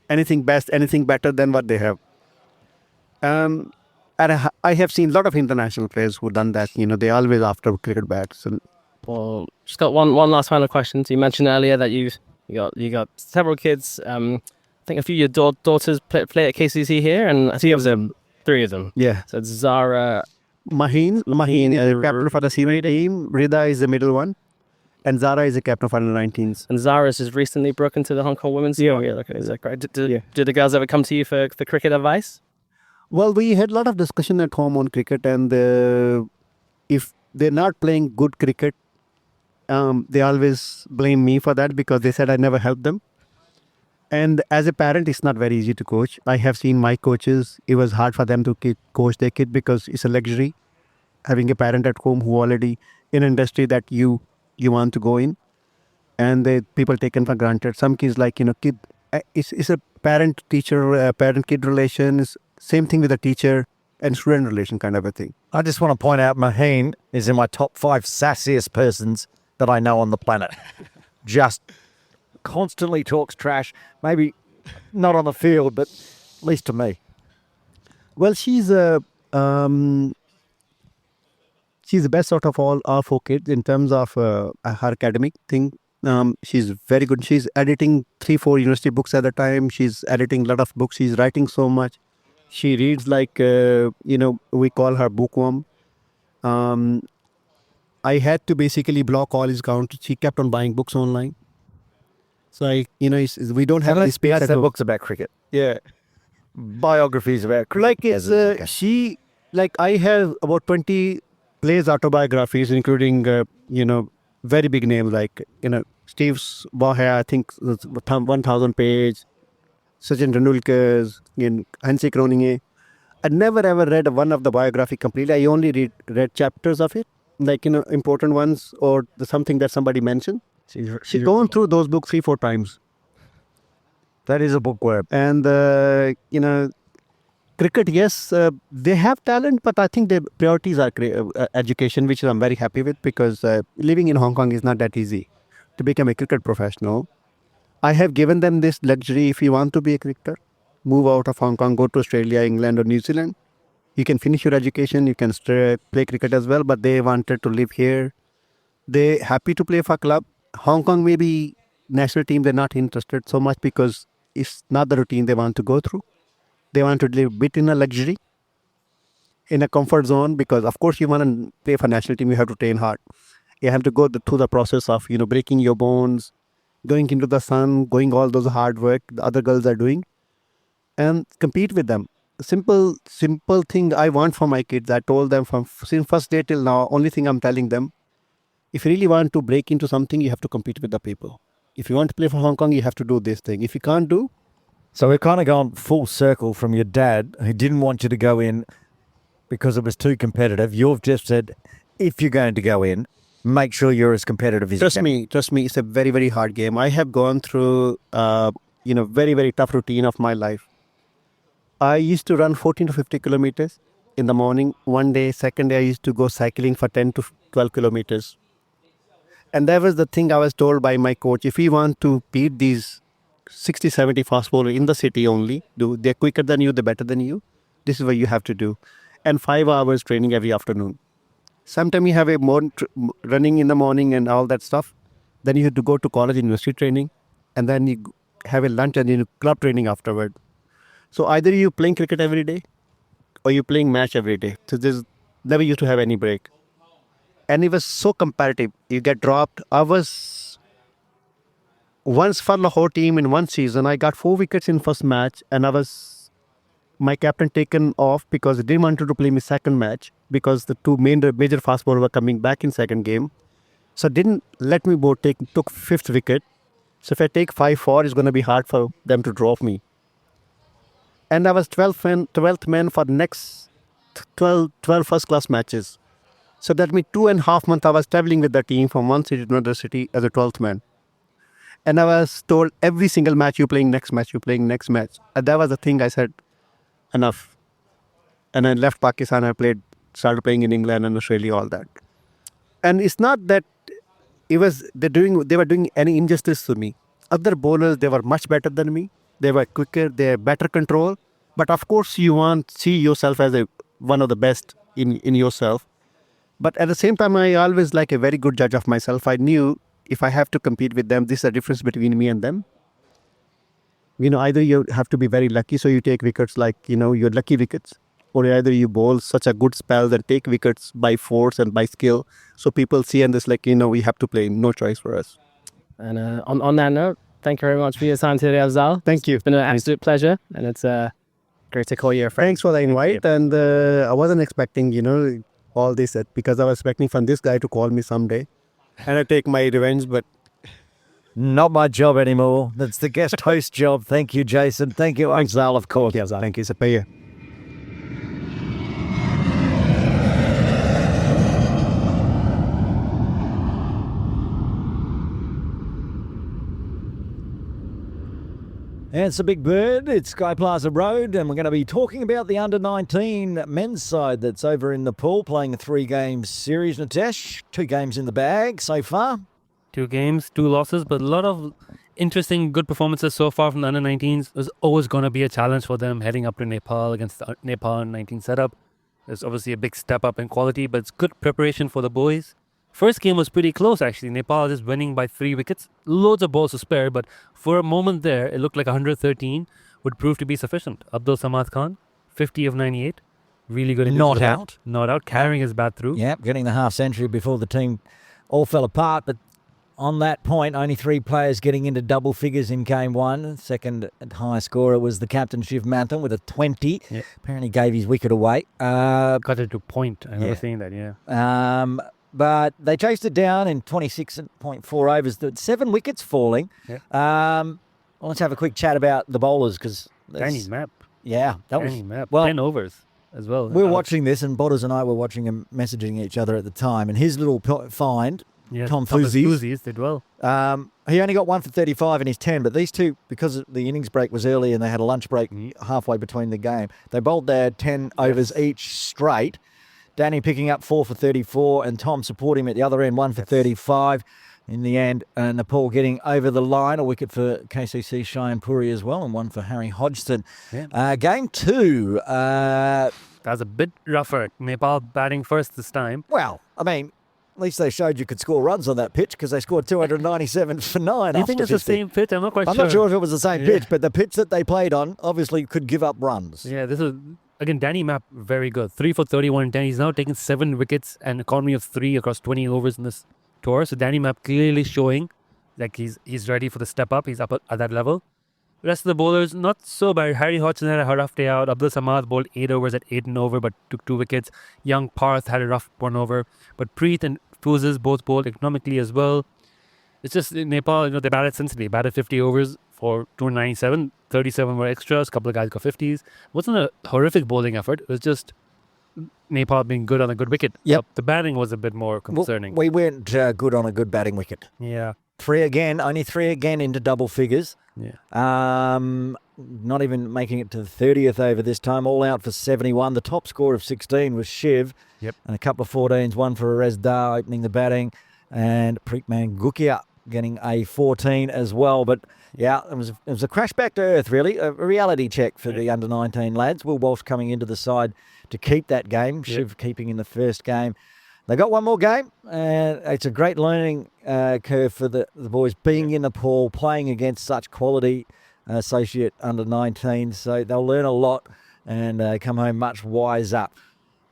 Anything best, anything better than what they have. And I have seen a lot of international players who done that. They always after cricket bats. And Well, just got one last final question. So you mentioned earlier that you got several kids. I think a few of your daughters play at KCC here, and I see three of them. yeah, So it's Zara. Maheen, captain for the senior team. Rida is the middle one, and Zara is the captain for the 19s. And Zara's just recently broken to the Hong Kong women's squad. Yeah, okay, is that correct? Did the girls ever come to you for cricket advice? Well, we had a lot of discussion at home on cricket, and if they're not playing good cricket, they always blame me for that because they said I never helped them. And as a parent, it's not very easy to coach. I have seen my coaches, it was hard for them to coach their kid because it's a luxury having a parent at home who already in an industry that you want to go in. And people taken for granted. Some kids kid, it's a parent-teacher, parent-kid relations, same thing with a teacher and student relation kind of a thing. I just want to point out Maheen is in my top 5 sassiest persons that I know on the planet. Just constantly talks trash. Maybe not on the field, but at least to me. Well, she's the best out of all our 4 kids in terms of her academic thing. She's very good. She's editing 3-4 university books at a time. She's editing a lot of books. She's writing so much. She reads we call her bookworm. I had to basically block all his accounts. She kept on buying books online. So we don't have this space. The books about cricket. Yeah. Biographies about cricket. I have about 20 players autobiographies, including very big names Steve Waugh, I think 1,000 page, Sachin Tendulkar's, Hansi Kroninge. I never ever read one of the biography completely. I only read chapters of it, important ones or something that somebody mentioned. She's gone through those books 3-4 times. That is a bookworm. And cricket, yes, they have talent, but I think their priorities are education, which I'm very happy with because living in Hong Kong is not that easy to become a cricket professional. I have given them this luxury. If you want to be a cricketer, move out of Hong Kong, go to Australia, England or New Zealand. You can finish your education, you can play cricket as well, but they wanted to live here. They happy to play for club. Hong Kong maybe national team, they're not interested so much because it's not the routine they want to go through. They want to live a bit in a luxury, in a comfort zone, because of course you want to play for national team, you have to train hard. You have to go through the process of, breaking your bones, going into the sun, going all those hard work the other girls are doing, and compete with them. Simple thing I want for my kids. I told them from since first day till now, only thing I'm telling them, if you really want to break into something, you have to compete with the people. If you want to play for Hong Kong, you have to do this thing. If you can't do, So we've kind of gone full circle from your dad, who didn't want you to go in because it was too competitive. You've just said, if you're going to go in, make sure you're as competitive as trust you can. me, it's a very, very hard game. I have gone through, very, very tough routine of my life. I used to run 14 to 50 kilometers in the morning. One day, second day, I used to go cycling for 10 to 12 kilometers. And that was the thing I was told by my coach. If you want to beat these 60, 70 fast bowlers in the city only, they're quicker than you, they're better than you. This is what you have to do. And 5 hours training every afternoon. Sometimes you have a more running in the morning and all that stuff. Then you have to go to college, university training. And then you have a lunch and you club training afterward. So either you playing cricket every day or you playing match every day. So there's never used to have any break. And it was so competitive. You get dropped. I was once for Lahore team in one season. I got 4 wickets in first match, and my captain taken off because he didn't want to play me second match because the two major fast bowlers were coming back in second game. So didn't let me took 5th wicket. So if I take 5-4, it's going to be hard for them to drop me. And I was 12th man for next 12 first class matches. So that means 2.5 months I was traveling with the team from one city to another city as a 12th man. And I was told every single match you're playing next match. And that was the thing I said, enough. And I left Pakistan, started playing in England and Australia, all that. And it's not that they were doing any injustice to me. Other bowlers, they were much better than me. They were quicker, they had better control. But of course you want to see yourself as one of the best in yourself. But at the same time, I always like a very good judge of myself. I knew if I have to compete with them, this is the difference between me and them. Either you have to be very lucky, so you take wickets like, your lucky wickets. Or either you bowl such a good spell and take wickets by force and by skill. So people see and it's like, we have to play, no choice for us. And on that note, thank you very much for your time today, Afzaal. Thank you. It's been an absolute pleasure, and it's great to call you a friend. Thanks for the invite. And I wasn't expecting, all this because I was expecting from this guy to call me someday. And I take my revenge, but Not my job anymore. That's the guest host job. Thank you, Jason. Thank you, Afzaal, of course. yeah, thank you. It's a pleasure. And it's a big bird. It's Sky Plaza Road, and we're going to be talking about the under-19 men's side that's over in Nepal playing a 3-game series. Nitesh, 2 games in the bag so far. 2 games, 2 losses, but a lot of interesting, good performances so far from the under-19s. There's always going to be a challenge for them heading up to Nepal against the Nepal under-19 setup. There's obviously a big step up in quality, but it's good preparation for the boys. First game was pretty close, actually. Nepal just winning by 3 wickets. Loads of balls to spare, but for a moment there, it looked like 113 would prove to be sufficient. Abdul Samad Khan, 50 of 98. Really good. Not out. Not out, carrying his bat through. Yep, getting the half-century before the team all fell apart. But on that point, only 3 players getting into double figures in game 1. Second high scorer was the captain, Shiv Manthan, with a 20. Yep. Apparently gave his wicket away. Got it to point. I remember seeing that, yeah. But they chased it down in 26.4 overs. 7 wickets falling. Yeah. Let's have a quick chat about the bowlers because Tiny map. Yeah, that was Tiny map. well. 10 overs as well. We were watching this, and Botters and I were watching him messaging each other at the time. And his little find, Tom Fuzies, did well. he only got 1 for 35 in his 10, but these two, because the innings break was early and they had a lunch break halfway between the game, they bowled their 10 overs each straight. Danny picking up 4 for 34 and Tom supporting him at the other end, 1 for 35 in the end. And Nepal getting over the line, a wicket for KCC Cheyenne Puri as well, and 1 for Harry Hodgson. Yeah. Game 2, That was a bit rougher. Nepal batting first this time. Well, I mean, at least they showed you could score runs on that pitch because they scored 297 for 9. Do you think it's the same pitch? I'm not quite I'm sure. not sure if it was the same pitch, but the pitch that they played on obviously could give up runs. Yeah, this is, again, Danny Mapp, very good. 3 for 31 and 10. He's now taken 7 wickets and economy of 3 across 20 overs in this tour. So Danny Mapp clearly showing like he's ready for the step up. He's up at that level. The rest of the bowlers, not so bad. Harry Hodgson had a rough day out. Abdul Samad bowled 8 overs at 8 and over, but took 2 wickets. Young Parth had a rough 1 over. But Preet and Fuzes both bowled economically as well. It's just in Nepal, they batted sensibly. Batted 50 overs for 297. 37 were extras. A couple of guys got 50s. It wasn't a horrific bowling effort. It was just Nepal being good on a good wicket. Yep. The batting was a bit more concerning. We weren't good on a good batting wicket. Yeah. 3 again, only 3 again into double figures. Yeah. Not even making it to the 30th over this time. All out for 71. The top score of 16 was Shiv. Yep. And a couple of 14s, one for Arez Dar opening the batting, and Preetman Gukia getting a 14 as well. But yeah, it was a crash back to earth, really. A reality check for the under-19 lads. Will Walsh coming into the side to keep that game. Shiv keeping in the first game. They got one more game, and it's a great learning curve for the boys being in Nepal, playing against such quality associate under-19s. So they'll learn a lot and come home much wiser.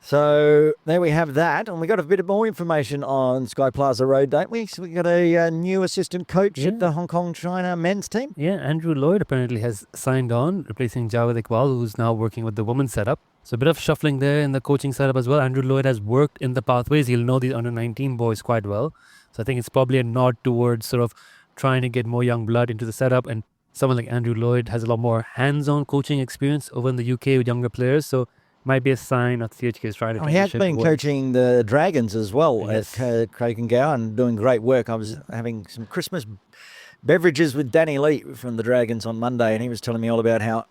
So there we have that, and we got a bit more information on Sky Plaza Road, don't we? So we got a new assistant coach at the Hong Kong China men's team. Yeah, Andrew Lloyd apparently has signed on, replacing Javed Iqbal, who's now working with the women's setup. So a bit of shuffling there in the coaching setup as well. Andrew Lloyd has worked in the pathways. He'll know these under-19 boys quite well. So I think it's probably a nod towards sort of trying to get more young blood into the setup. And someone like Andrew Lloyd has a lot more hands-on coaching experience over in the UK with younger players. So might be a sign that CHK is trying to He has been coaching the Dragons as well at Krakengow and doing great work. I was having some Christmas beverages with Danny Lee from the Dragons on Monday, and he was telling me all about how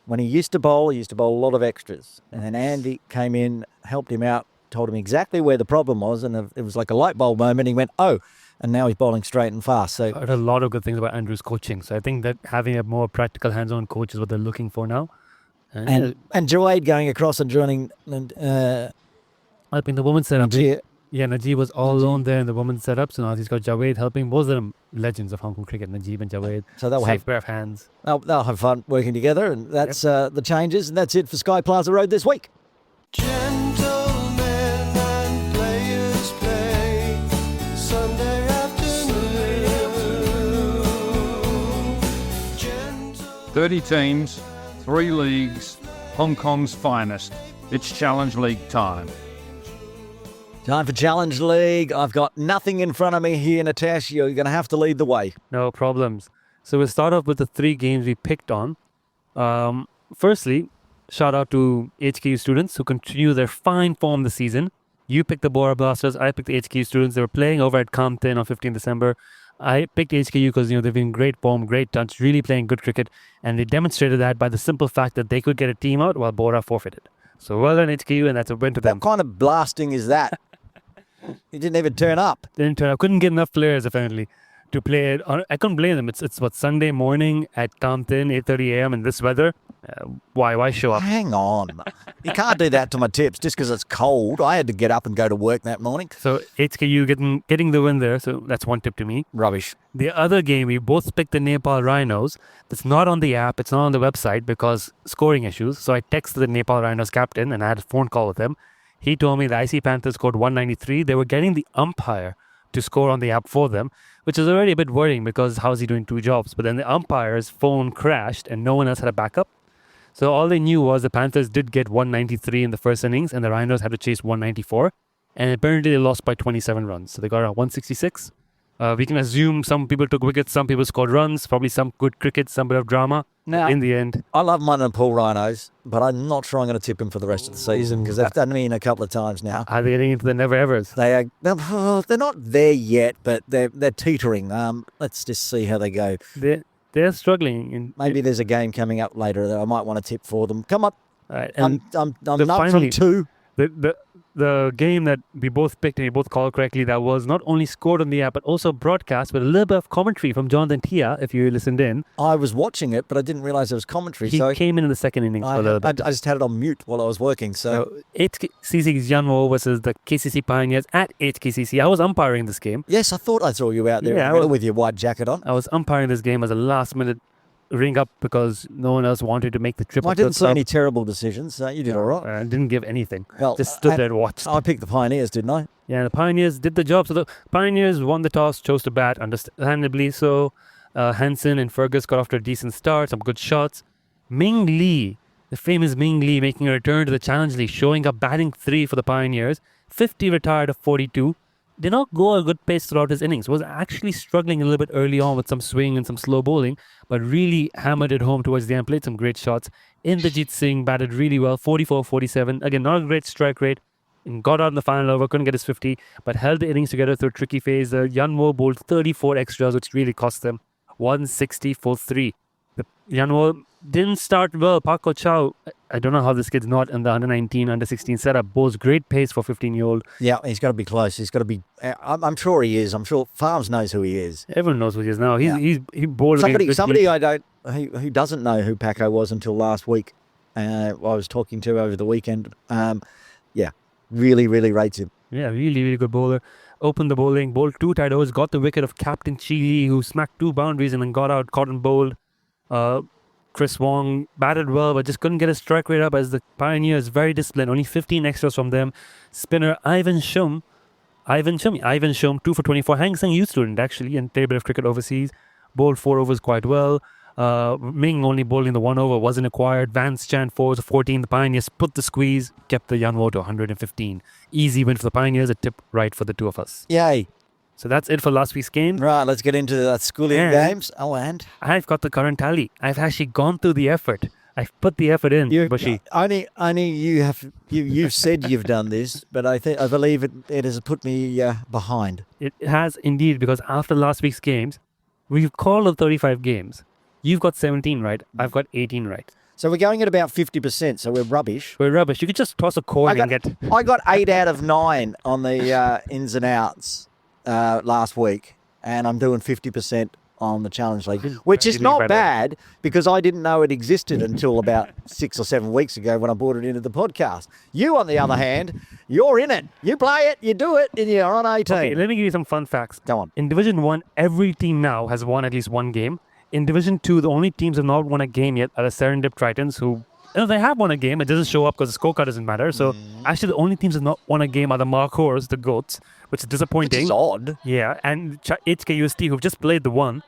when he used to bowl a lot of extras. And then Andy came in, helped him out, told him exactly where the problem was, and it was like a light bulb moment. He went, oh, and now he's bowling straight and fast. So I heard a lot of good things about Andrew's coaching. So I think that having a more practical hands-on coach is what they're looking for now. And Jawade going across and joining helping the women's setup. Najee. Yeah, Najib was all alone there in the women's setup. So now he's got Javed helping. Both of them legends of Hong Kong cricket, Najib and Javed. So they'll Safe have pair of hands. they'll have fun working together, and that's the changes. And that's it for Sky Plaza Road this week. Gentlemen and players play Sunday afternoon. 30 teams, 3 leagues, Hong Kong's finest. It's Challenge League time. Time for Challenge League. I've got nothing in front of me here, Nitesh. You're going to have to lead the way. No problems. So we'll start off with the 3 games we picked on. Firstly, shout out to HKU students who continue their fine form this season. You picked the Bora Blasters. I picked the HKU students. They were playing over at Compton on 15 December. I picked HKU because they've been great form, great touch, really playing good cricket, and they demonstrated that by the simple fact that they could get a team out while Bora forfeited. So well done HKU, and that's a win to them. What kind of blasting is that? He didn't even turn up. Didn't turn up. Couldn't get enough players apparently to play it. I couldn't blame them. It's what, Sunday morning at Compton, 8:30 a.m. in this weather. Why show up? Hang on. You can't do that to my tips just because it's cold. I had to get up and go to work that morning. So HKU getting the win there. So that's one tip to me. Rubbish. The other game, we both picked the Nepal Rhinos. That's not on the app. It's not on the website because scoring issues. So I texted the Nepal Rhinos captain and I had a phone call with him. He told me the IC Panthers scored 193. They were getting the umpire to score on the app for them, which is already a bit worrying because how's he doing 2 jobs? But then the umpire's phone crashed and no one else had a backup. So all they knew was the Panthers did get 193 in the first innings and the Rhinos had to chase 194. And apparently they lost by 27 runs. So they got around 166. We can assume some people took wickets, some people scored runs, probably some good cricket, some bit of drama. Now, in the end, I love my Nepal Rhinos, but I'm not sure I'm going to tip them for the rest of the season because they've done me in a couple of times now. are they getting into the never-evers? They're not there yet, but they're teetering. Let's just see how they go. They're struggling. Maybe there's a game coming up later that I might want to tip for them. Come on. Right, I'm up from 2. the game that we both picked and we both called correctly, that was not only scored on the app, but also broadcast with a little bit of commentary from Jonathan Tia, if you listened in. I was watching it, but I didn't realise there was commentary. He so came in the second innings for a little I bit. just had it on mute while I was working. So 8KCC's Yanwo versus the KCC Pioneers at 8KCC. I was umpiring this game. yes, I thought I saw you out there Yeah, in the middle with your white jacket on. I was umpiring this game as a last-minute ring up because no one else wanted to make the trip. I up to didn't see the any terrible decisions. You did all right. top. I didn't give anything. Well, Just stood there and watched. I picked the Pioneers, didn't I? Yeah, the Pioneers did the job. So the Pioneers won the toss, chose to bat, understandably so. Hansen and Fergus got off to a decent start, some good shots. Ming Lee, the famous Ming Lee, making a return to the Challenge League, showing up batting 3 for the Pioneers. 50 retired of 42. Did not go a good pace throughout his innings. Was actually struggling a little bit early on with some swing and some slow bowling, but really hammered it home towards the end. Played some great shots. Inderjeet Singh batted really well, 44-47. Again, not a great strike rate. And got out in the final over, couldn't get his 50, but held the innings together through a tricky phase. Yanwo bowled 34 extras, which really cost them 160 for 3. The Yanwo didn't start well. Paco Chow, I don't know how this kid's not in the under-19, under-16 setup. Bowls great pace for 15-year-old. Yeah, he's got to be close. He's got to be. I'm sure he is. I'm sure Farms knows who he is. Everyone knows who he is now. He bowled Somebody against who doesn't know who Paco was until last week. I was talking to over the weekend. Really, really rates him. Yeah, really, really good bowler. Opened the bowling, bowled 2 tight overs, got the wicket of Captain Chili, who smacked 2 boundaries and then got out, caught and bowled. Chris Wong batted well, but just couldn't get his strike rate up as the Pioneers very disciplined. Only 15 extras from them. Spinner Ivan Shum, 2 for 24. Hang Seng youth student actually, and played a bit of cricket overseas. Bowled 4 overs quite well. Ming only bowling the 1 over, wasn't acquired. Vance Chan 4 for 14. The Pioneers put the squeeze, kept the Yanwo to 115. Easy win for the Pioneers, a tip right for the 2 of us. Yay. So that's it for last week's game. Right, let's get into the schooling Yeah. games. Oh, and I've got the current tally. I've actually gone through the effort. I've put the effort in, Buschy. only you have you've said you've done this, but I believe it has put me behind. It has indeed, because after last week's games, we've called the 35 games. You've got 17 right. I've got 18 right. So we're going at about 50%. So we're rubbish. We're rubbish. You could just toss a coin and get... I got 8 out of 9 on the ins and outs last week, and I'm doing 50% on the Challenge League, which is not bad because I didn't know it existed until about 6 or 7 weeks ago when I brought it into the podcast. You, on the other hand, you're in it. You play it, you do it, and you're on 18. Okay, let me give you some fun facts. Go on. In Division 1, every team now has won at least one game. In Division 2, the only teams have not won a game yet are the Serendip Tritons, who they have won a game. It doesn't show up because the scorecard doesn't matter. So actually, the only teams that have not won a game are the Markhors, the Goats, which is disappointing. Which is odd. Yeah, and HKUST, who've just played the one.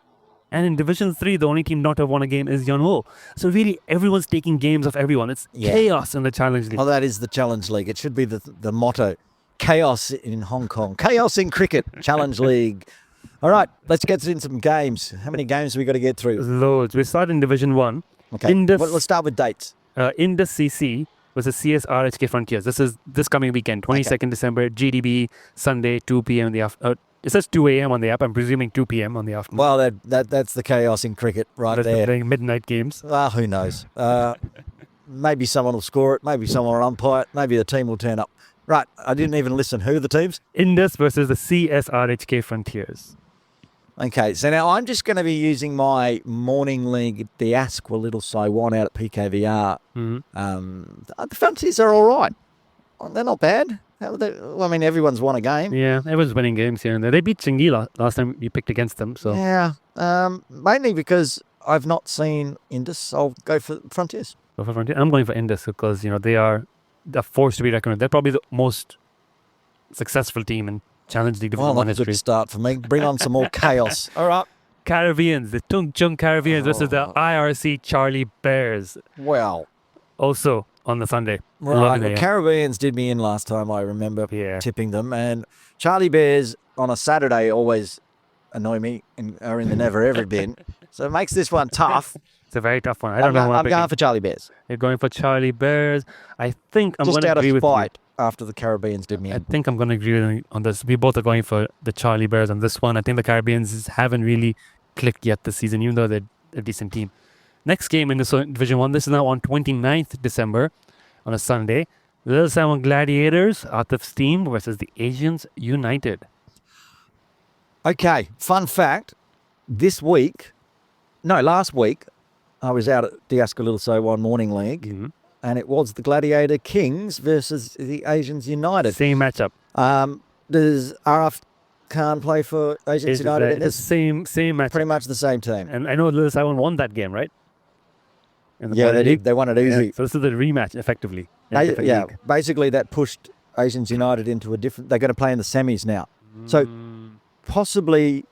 And in Division 3, the only team not to have won a game is Yanwo. So really, everyone's taking games off everyone. It's chaos in the Challenge League. Well, that is the Challenge League. It should be the motto. Chaos in Hong Kong. Chaos in cricket. Challenge League. All right, let's get into some games. How many games have we got to get through? Loads. We start in Division 1. Okay, let's start with dates. Indus CC was a CSR HK Frontiers. This is this coming weekend, 22nd December, GDB, Sunday, 2 p.m. in the afternoon. It says 2 a.m. on the app. I'm presuming 2 p.m. on the afternoon. Well, that's the chaos in cricket right there. Playing midnight games. Who knows? Maybe someone will score it. Maybe someone will umpire it. Maybe the team will turn up. Right, I didn't even listen. Who are the teams? Indus versus the CSR HK Frontiers. Okay, so now I'm just going to be using my morning league, the Asqua Little Saiwan out at PKVR. The Frontiers are all right. They're not bad. I mean, everyone's won a game. Yeah, everyone's winning games here and there. They beat Chingi last time you picked against them. So yeah, mainly because I've not seen Indus. I'll go for Frontiers. Go for Frontiers. I'm going for Indus because they are a force to be reckoned with. They're probably the most successful team in Challenge League Division 1 that's a history. good start for me. Bring on some more chaos. All right. Caribbeans, the Tung Chung Caribbeans versus the IRC Charlie Bears. Well, also on the Sunday. right. The Caribbeans did me in last time. I remember tipping them, and Charlie Bears on a Saturday always annoy me and are in the never ever bin. So it makes this one tough. It's a very tough one. I don't know who I'm picking. going for Charlie Bears. You're going for Charlie Bears. I think I'm Just going to out agree of with you. spite after the Caribbeans did me I in. think I'm going to agree with you on this. We both are going for the Charlie Bears on this one. I think the Caribbeans haven't really clicked yet this season, even though they're a decent team. Next game in Division 1, this is now on 29th December on a Sunday. Little Simon Gladiators, Atif's team versus the Asians United. Okay, fun fact. Last week, I was out at Diaska Little So1 Morning League, and it was the Gladiator Kings versus the Asians United. Same matchup. Does Araf Khan play for Asians United in It's this? same matchup. Pretty much the same team. And I know Little Simon won that game, right? In the Yeah, Premier they League. did. They won it easy. So this is the rematch, effectively. in a different league. Basically that pushed Asians United into a different... They're going to play in the semis now. So possibly...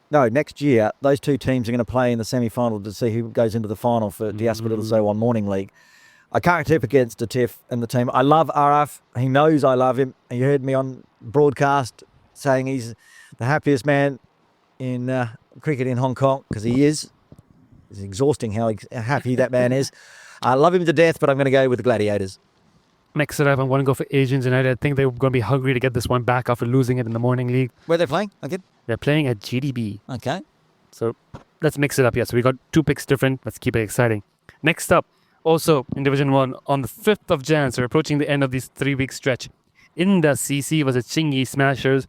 No, next year, those two teams are going to play in the semi-final to see who goes into the final for Diaska Little So1 Morning League. I can't tip against Atif and the team. I love Araf. He knows I love him. He heard me on broadcast saying he's the happiest man in cricket in Hong Kong, because he is. It's exhausting how happy that man is. I love him to death, but I'm going to go with the Gladiators. Next up, I'm going to go for Asians United. I think they're going to be hungry to get this one back after losing it in the morning league. Where they're playing? Okay. They're playing at GDB. Okay. So let's mix it up. Yeah, so we got 2 picks different. Let's keep it exciting. Next up, also in Division 1, on the 5th of Jan, so we're approaching the end of this 3-week stretch. Indus CC was a Chingy Smashers,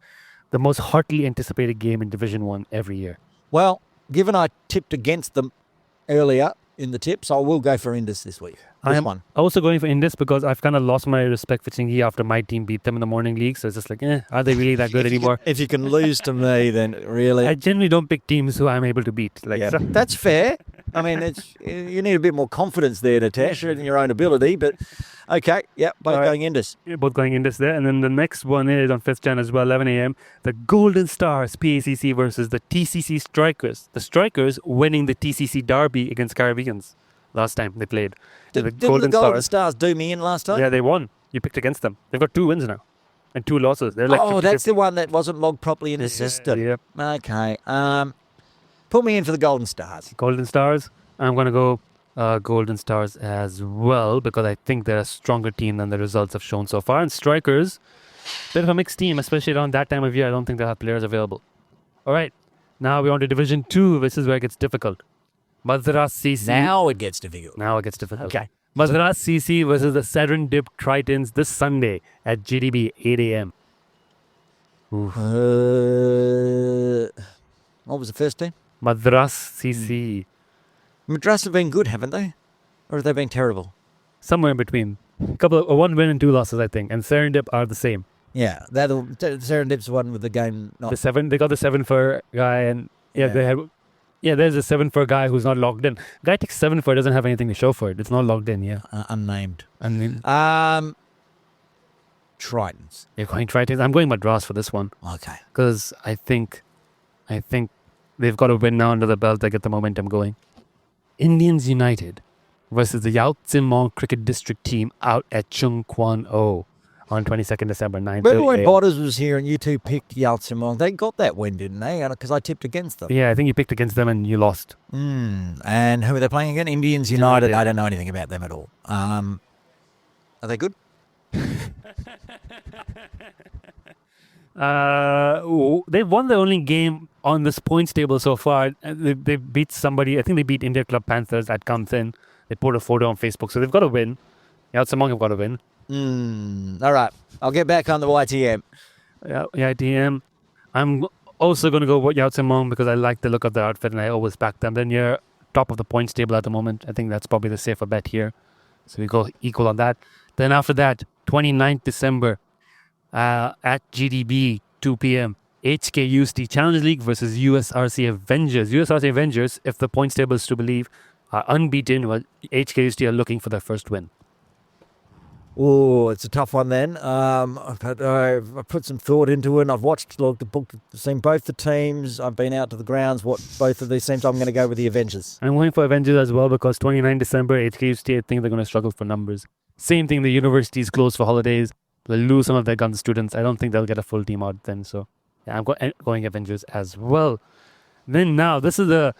the most hotly anticipated game in Division 1 every year. Well, given I tipped against them earlier in the tips, I will go for Indus this week. I This am one. also going for Indus because I've kind of lost my respect for Chingy after my team beat them in the morning league. So it's just like, are they really that good anymore? If you can lose to me, then really... I generally don't pick teams who I'm able to beat. Like, Yeah, so- that's fair. I mean, you need a bit more confidence there, Nitesh, in your own ability. But okay, yeah, both All right. going Indus. Yeah, both going Indus there. And then the next one is on 5th Jan as well, 11 a.m. The Golden Stars PACC versus the TCC Strikers. The Strikers winning the TCC Derby against Caribbeans last time they played. Didn't the Golden Stars do me in last time? Yeah, they won. You picked against them. They've got 2 wins now and 2 losses. They're like 50-50. that's the one that wasn't logged properly in the system. Yeah. Okay. Put me in for the Golden Stars. Golden Stars. I'm going to go Golden Stars as well because I think they're a stronger team than the results have shown so far. And Strikers, bit of a mixed team, especially around that time of year. I don't think they'll have players available. All right. Now we're on to Division 2. This is where it gets difficult. Madras CC. Now it gets difficult. Now it gets difficult. Okay. Madras CC versus the Serendip Tritons this Sunday at GDB, 8 a.m. What was the first team? Madras CC. Madras have been good, haven't they? Or have they been terrible? Somewhere in between. Couple of 1 win and 2 losses, I think. And Serendip are the same. Yeah, they're the Serendip's one with the game. Not, They got the 7 for guy, and they had. Yeah, there's a 7 for guy who's not logged in. Guy takes 7 for, doesn't have anything to show for it. It's not logged in. Yeah, unnamed. I mean, Tritons. you're going Tritons. I'm going Madras for this one Okay. because I think they've got a win now under the belt to get the momentum going. Indians United versus the Yao Tsim Mong Cricket District team out at Chung Kwan O on 22nd December, 9:30 Remember when a.m. Borders was here and you two picked Yaltsimong? They got that win, didn't they? Because I tipped against them. Yeah, I think you picked against them and you lost. And who are they playing again? Indians United. I don't know anything about them at all. Are they good? They've won their only game on this points table so far. They beat somebody. I think they beat India Club Panthers at Kamthin. They put a photo on Facebook, so they've got a win. Yao Tsim Mong have got a win. All right. I'll get back on the YTM. Yeah, TM. I'm also going to go with Yao Tsim Mong because I like the look of their outfit and I always back them. They're near top of the points table at the moment. I think that's probably the safer bet here. So we go equal on that. Then after that, 29th December at GDB, 2 p.m. HKUST Challenge League versus USRC Avengers. USRC Avengers, if the points table is to believe, are unbeaten, while HKUST are looking for their first win. Oh, it's a tough one then. I've put some thought into it. And I've watched, seen both the teams. I've been out to the grounds, watched both of these teams. I'm going to go with the Avengers. I'm going for Avengers as well because 29 December, HKUST, I think they're going to struggle for numbers. Same thing, the university is closed for holidays. They'll lose some of their gun students. I don't think they'll get a full team out then. So, yeah, I'm going Avengers as well. Then now, this is the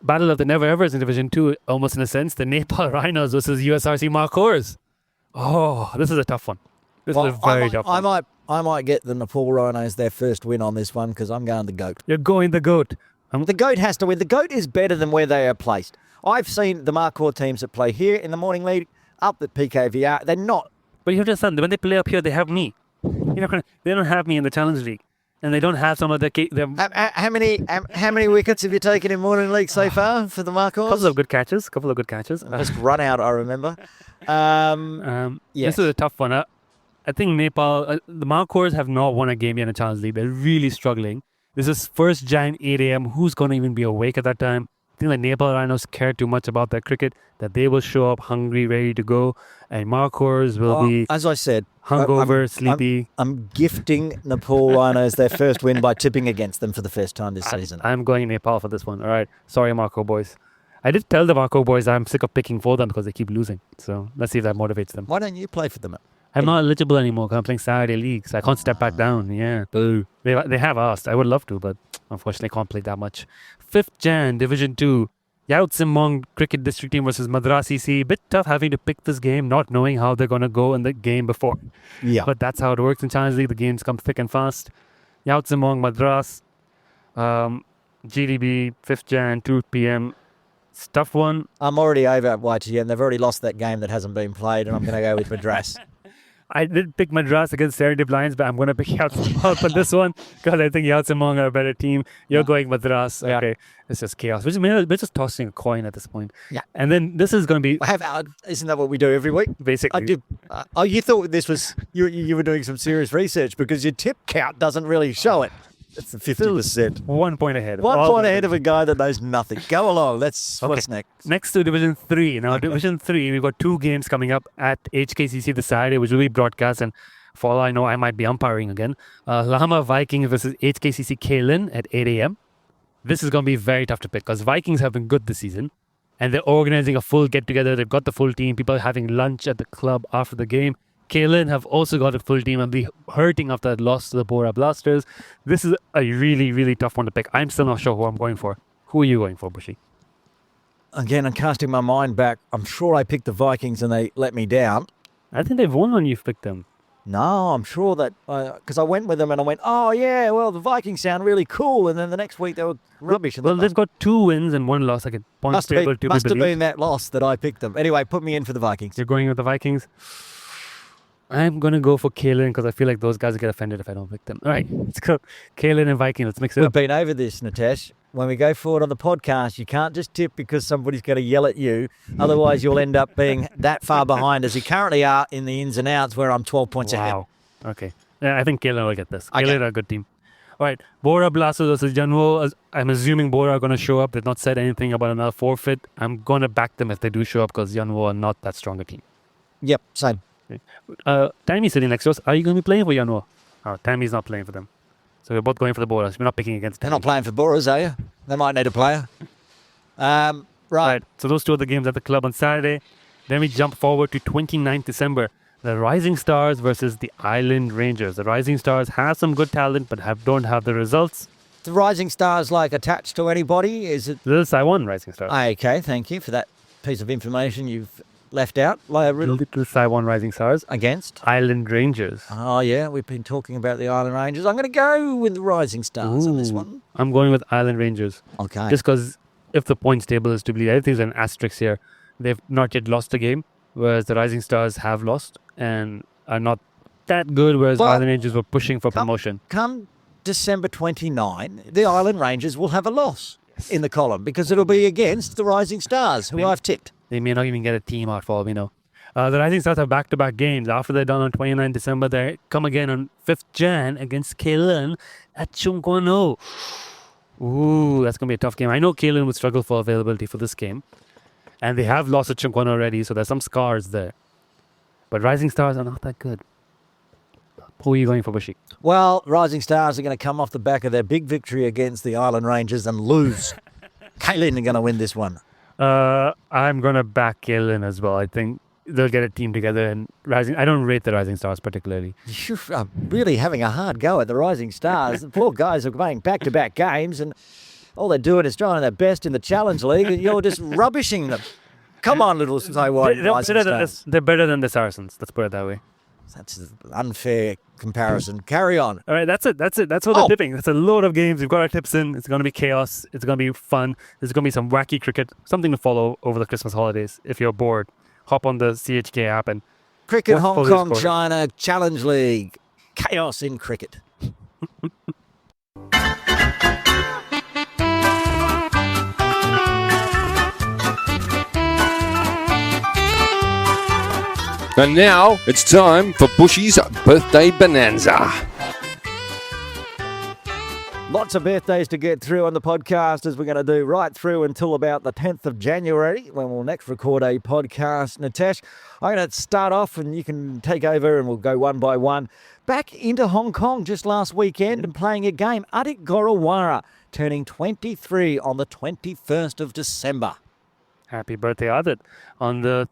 battle of the never-evers in Division 2, almost in a sense. The Nepal Rhinos versus USRC Marcors. Oh, this is a tough one. This is a very tough one. I might get the Nepal Rhinos their first win on this one because I'm going the GOAT. You're going the GOAT. The GOAT has to win. The GOAT is better than where they are placed. I've seen the Marcor teams that play here in the morning league up at PKVR. They're not But you have to understand, when they play up here, they have me. They don't have me in the Challenge League. And they don't have some of the... How many wickets have you taken in Morning League so far for the Marcors? Couple of good catches. Just run out, I remember. This is a tough one. I think Nepal, the Marcors have not won a game yet in the Challenge League. They're really struggling. This is 1st Jan, 8 a.m. Who's going to even be awake at that time? I think the Nepal Rhinos care too much about their cricket that they will show up hungry, ready to go. And Marcors will be, as I said, hungover, sleepy. I'm gifting Nepal Rhinos their first win by tipping against them for the first time this season. I'm going Nepal for this one. All right. Sorry, Marco boys. I did tell the Marco boys I'm sick of picking for them because they keep losing. So let's see if that motivates them. Why don't you play for them? I'm not eligible anymore because I'm playing Saturday leagues. I can't step back down. Yeah. Boo. They have asked. I would love to, but unfortunately can't play that much. 5th Jan, Division 2. Yao Tsim Cricket District Team versus Madras EC. Bit tough having to pick this game, not knowing how they're going to go in the game before. Yeah. But that's how it works in Challenge League. The games come thick and fast. Yao Tsim Madras. GDB, 5th Jan, 2 p.m. It's a tough one. I'm already over at YTM. They've already lost that game that hasn't been played, and I'm going to go with Madras. I did pick Madras against Serendip Lions, but I'm going to pick Yao Tsim for this one because I think Yao Tsim are a better team. You're going Madras. Yeah. Okay, it's just chaos. We're just tossing a coin at this point. Yeah. And then this is going to be Isn't that what we do every week? basically. I did. You thought this was you were doing some serious research because your tip count doesn't really show it. It's 50%. 1 point ahead. 1 point ahead of a guy that knows nothing. Go along. What's next? Next to Division 3. Now, Division 3, we've got 2 games coming up at HKCC this Saturday, which will be broadcast. And for all I know, I might be umpiring again. Lama Vikings versus HKCC Kaelin at 8 a.m. This is going to be very tough to pick because Vikings have been good this season. And they're organizing a full get-together. They've got the full team. People are having lunch at the club after the game. Kaelin have also got a full team and be hurting after that loss to the Bora Blasters. This is a really, really tough one to pick. I'm still not sure who I'm going for. Who are you going for, Buschy? Again, I'm casting my mind back. I'm sure I picked the Vikings and they let me down. I think they've won when you've picked them. No, I'm sure that because I went with them and I went, oh yeah, well the Vikings sound really cool, and then the next week they were rubbish. Well, they've got 2 wins and 1 loss. Like a point must have been that loss that I picked them. Anyway, put me in for the Vikings. You're going with the Vikings? I'm going to go for Kaelin because I feel like those guys will get offended if I don't pick them. All right, let's go. Kaelin and Vikings, let's mix it We've up. been over this, Nitesh. When we go forward on the podcast, you can't just tip because somebody's going to yell at you. Otherwise, you'll end up being that far behind as you currently are in the ins and outs where I'm 12 points ahead. Wow. Okay. Yeah, I think Kaelin will get this. Okay. Kaelin are a good team. All right, Bora Blasters versus Janwo. I'm assuming Bora are going to show up. They've not said anything about another forfeit. I'm going to back them if they do show up because Janwo are not that strong a team. Yep, same. Tammy's sitting next to us. Are you going to be playing for Janwo? Oh, Tammy's not playing for them. So we're both going for the Boras. We're not picking against They're Tammy. not playing for Boras, are you? They might need a player. Right. So those 2 are the games at the club on Saturday. Then we jump forward to 29th December. The Rising Stars versus the Island Rangers. The Rising Stars have some good talent, but don't have the results. The Rising Stars like attached to anybody? Is it? This is Saiwan Rising Stars. Okay, thank you for that piece of information you've left out. Little Saiwan Rising Stars. Against? Island Rangers. Oh, yeah, we've been talking about the Island Rangers. I'm going to go with the Rising Stars on this one. I'm going with Island Rangers. Okay. Just because if the points table is to believe, everything's an asterisk here. They've not yet lost a game, whereas the Rising Stars have lost and are not that good, whereas Island Rangers were pushing for promotion. Come December 29, the Island Rangers will have a loss in the column because it'll be against the Rising Stars, who I've tipped. They may not even get a team out for all we know. The Rising Stars have back-to-back games. After they're done on 29 December, they come again on 5th Jan against Kaelin at Chungkwano. Ooh, that's going to be a tough game. I know Kaelin would struggle for availability for this game. And they have lost at Chungkwano already, so there's some scars there. But Rising Stars are not that good. Who are you going for, Buschy? Well, Rising Stars are going to come off the back of their big victory against the Island Rangers and lose. Kaelin are going to win this one. I'm going to back Kaelin as well. I think they'll get a team together. And I don't rate the Rising Stars particularly. You're really having a hard go at the Rising Stars. The poor guys are playing back-to-back games and all they're doing is trying their best in the Challenge League and you're just rubbishing them. Come on, little Rising Stars. They're better than the Saracens. Let's put it that way. That's an unfair comparison. Carry on. All right, that's it. That's all the tipping. That's a load of games. We've got our tips in. It's going to be chaos. It's going to be fun. There's going to be some wacky cricket. Something to follow over the Christmas holidays. If you're bored, hop on the CHK app and Cricket What Hong for this Kong sport? China Challenge League. Chaos in cricket. And now it's time for Buschy's birthday bonanza. Lots of birthdays to get through on the podcast, as we're going to do right through until about the 10th of January, when we'll next record a podcast. Nitesh, I'm going to start off and you can take over and we'll go one by one. Back into Hong Kong just last weekend and playing a game. Adik Gorawara turning 23 on the 21st of December. Happy birthday, Adit. On the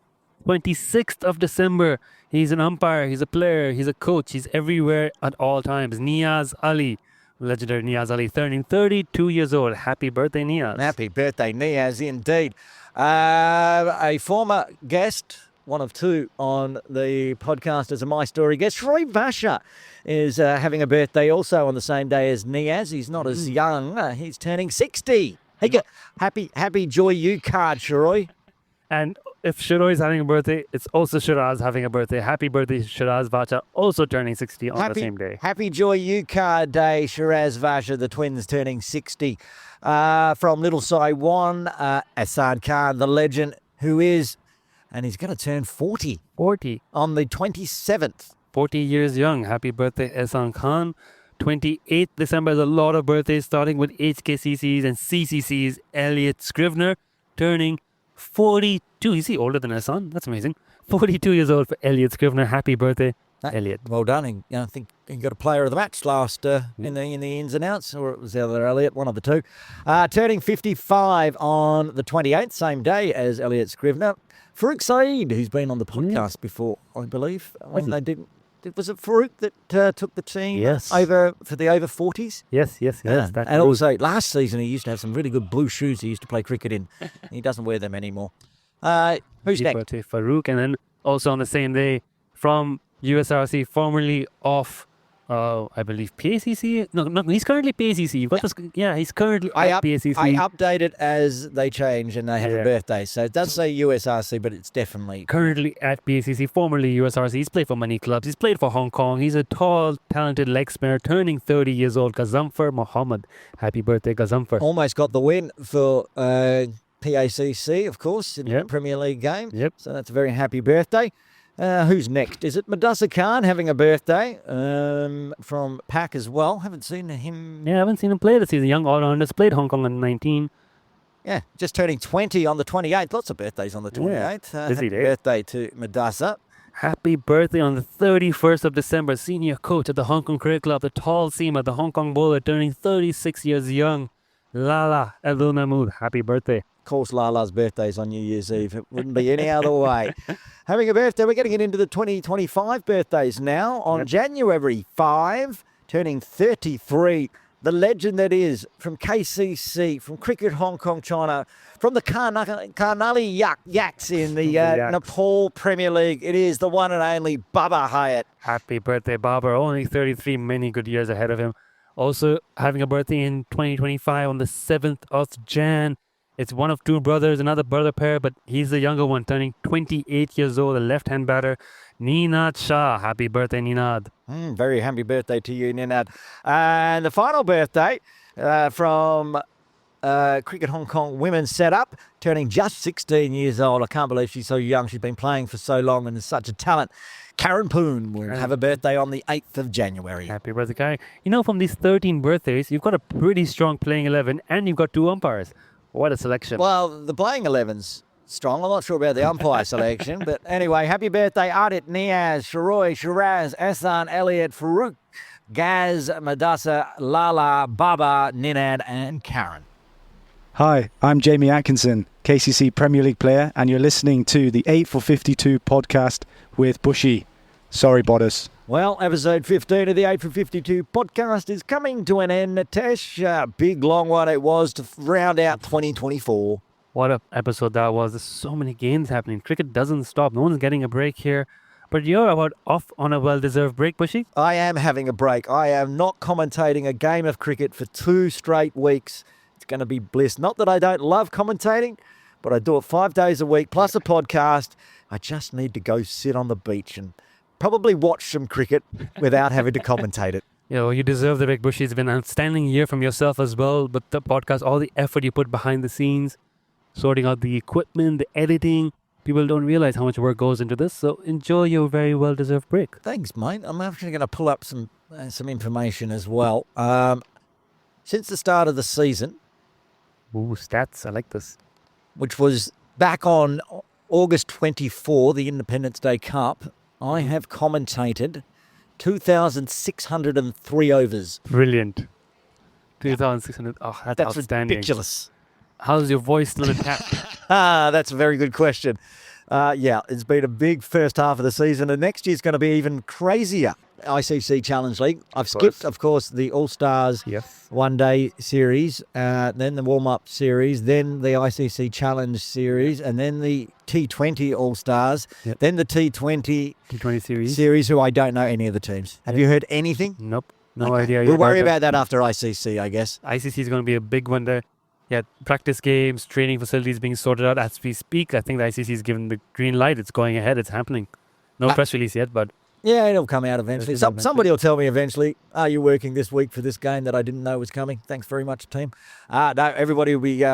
26th of December, he's an umpire, he's a player, he's a coach, he's everywhere at all times. Niaz Ali, legendary Niaz Ali, turning 32 years old. Happy birthday, Niaz. Happy birthday, Niaz, indeed. A former guest, one of two on the podcast as a My Story guest, Troy Vasher, is having a birthday also on the same day as Niaz. He's not as young. He's turning 60. Hey, happy Joy You card, Shiroi. And if Shiro is having a birthday, it's also Shiraz having a birthday. Happy birthday, Shiraz Vacha, also turning 60 on the same day. Happy Joy You card day, Shiraz Vasha, the twins turning 60. From Little Saiwan, Assad Khan, the legend, who is, and he's going to turn 40 on the 27th. 40 years young. Happy birthday, Ehsan Khan. 28th December is a lot of birthdays, starting with HKCCs and CCCs. Elliot Scrivener turning 42. Is he older than Ehsan? That's amazing. 42 years old for Elliot Scrivener. Happy birthday, Elliot. Well done. I think he got a player of the match last in the ins and outs, or it was the other Elliot, one of the two. Turning 55 on the 28th, same day as Elliot Scrivener. Farouk Saeed, who's been on the podcast before, I believe, when they did. Was it Farouk that took the team over for the over 40s? Yes. And also, last season he used to have some really good blue shoes he used to play cricket in. He doesn't wear them anymore. Who's next? Birthday, Farouk. And then also on the same day from USRC, formerly of, I believe, PACC? No, he's currently PACC. He's currently at PACC. I update it as they change and they have a birthday. So it does say USRC, but it's definitely... Currently at PACC, formerly USRC. He's played for many clubs. He's played for Hong Kong. He's a tall, talented leg spinner, turning 30 years old. Gazamfar Mohammed. Happy birthday, Gazamfar. Almost got the win for PACC, of course, in the Premier League game. Yep. So that's a very happy birthday. Who's next? Is it Madusa Khan having a birthday from PAC as well? Haven't seen him. Yeah, I haven't seen him play this season. Young all-rounders, played Hong Kong on 19. Yeah, just turning 20 on the 28th. Lots of birthdays on the 28th. Busy Happy day. birthday to Madusa. Happy birthday on the 31st of December. Senior coach at the Hong Kong Cricket Club, the tall seamer, the Hong Kong bowler, turning 36 years young. Lala Abdul Mahmood. Happy birthday. Of course, Lala's birthday's on New Year's Eve. It wouldn't be any other way. Having a birthday, we're getting it into the 2025 birthdays now. On January 5, turning 33, the legend that is from KCC, from Cricket Hong Kong, China, from the Karnali Yaks in the Nepal Premier League. It is the one and only Baba Hyatt. Happy birthday, Babar. Only 33, many good years ahead of him. Also having a birthday in 2025 on the 7th of Jan. It's one of two brothers, another brother pair, but he's the younger one, turning 28 years old, a left-hand batter, Ninad Shah. Happy birthday, Ninad. Very happy birthday to you, Ninad. And the final birthday from Cricket Hong Kong women's setup, turning just 16 years old. I can't believe she's so young. She's been playing for so long and is such a talent. Karen Poon will have a birthday on the 8th of January. Happy birthday, Karen. You know, from these 13 birthdays, you've got a pretty strong playing 11 and you've got two umpires. What a selection. Well, the playing 11's strong. I'm not sure about the umpire selection. But anyway, happy birthday, Adit, Niaz, Shiroi, Shiraz, Ehsan, Elliot, Farouk, Gaz, Madusa, Lala, Baba, Ninad, and Karen. Hi, I'm Jamie Atkinson, KCC Premier League player, and you're listening to the 8 for 52 podcast with Buschy. Sorry, Bottas. Well, episode 15 of the 8 for 52 podcast is coming to an end. Nitesh, big long one it was to round out 2024. What an episode that was. There's so many games happening. Cricket doesn't stop. No one's getting a break here. But you're about off on a well-deserved break, Buschy. I am having a break. I am not commentating a game of cricket for 2 straight weeks. It's going to be bliss. Not that I don't love commentating, but I do it 5 days a week, plus a podcast. I just need to go sit on the beach and probably watch some cricket without having to commentate it. You deserve the break, Buschy. It's been an outstanding year from yourself as well. But the podcast, all the effort you put behind the scenes, sorting out the equipment, the editing. People don't realize how much work goes into this. So enjoy your very well-deserved break. Thanks, mate. I'm actually going to pull up some information as well. Since the start of the season, Ooh, stats. I like this. which was back on August 24, the Independence Day Cup, I have commentated 2,603 overs. Brilliant. 2,600. Oh, that's outstanding. Ridiculous. How's your voice still intact? That's a very good question. It's been a big first half of the season, and next year's going to be even crazier. ICC Challenge League. I've skipped, of course, the All-Stars one-day series, then the warm-up series, then the ICC Challenge series, and then the T20 All-Stars, then the T20 series, who I don't know any of the teams. Have you heard anything? Nope. No idea. We'll worry about that after ICC, I guess. ICC is going to be a big one there. Yeah, practice games, training facilities being sorted out as we speak. I think the ICC is given the green light. It's going ahead. It's happening. No press release yet, but... Yeah, it'll come out eventually. Somebody will tell me eventually, are you working this week for this game that I didn't know was coming? Thanks very much, team. No, everybody will be...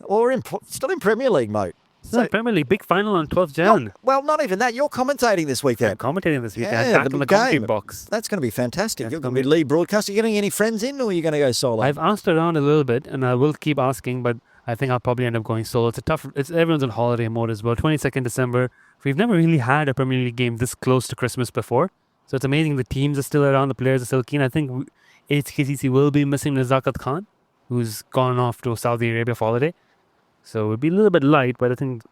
we're still in Premier League mode. So, Premier League, big final on 12th Jan. Not even that. You're commentating this weekend. I'm commentating this weekend. Yeah, Back in the commentary box. That's going to be fantastic. You're going to be lead broadcaster. Are you getting any friends in, or are you going to go solo? I've asked around a little bit, and I will keep asking, but I think I'll probably end up going solo. Everyone's on holiday mode as well. 22nd December. We've never really had a Premier League game this close to Christmas before. So it's amazing the teams are still around, the players are still keen. I think HKCC will be missing Nazakat Khan, who's gone off to Saudi Arabia for holiday. So it'll be a little bit light, but I think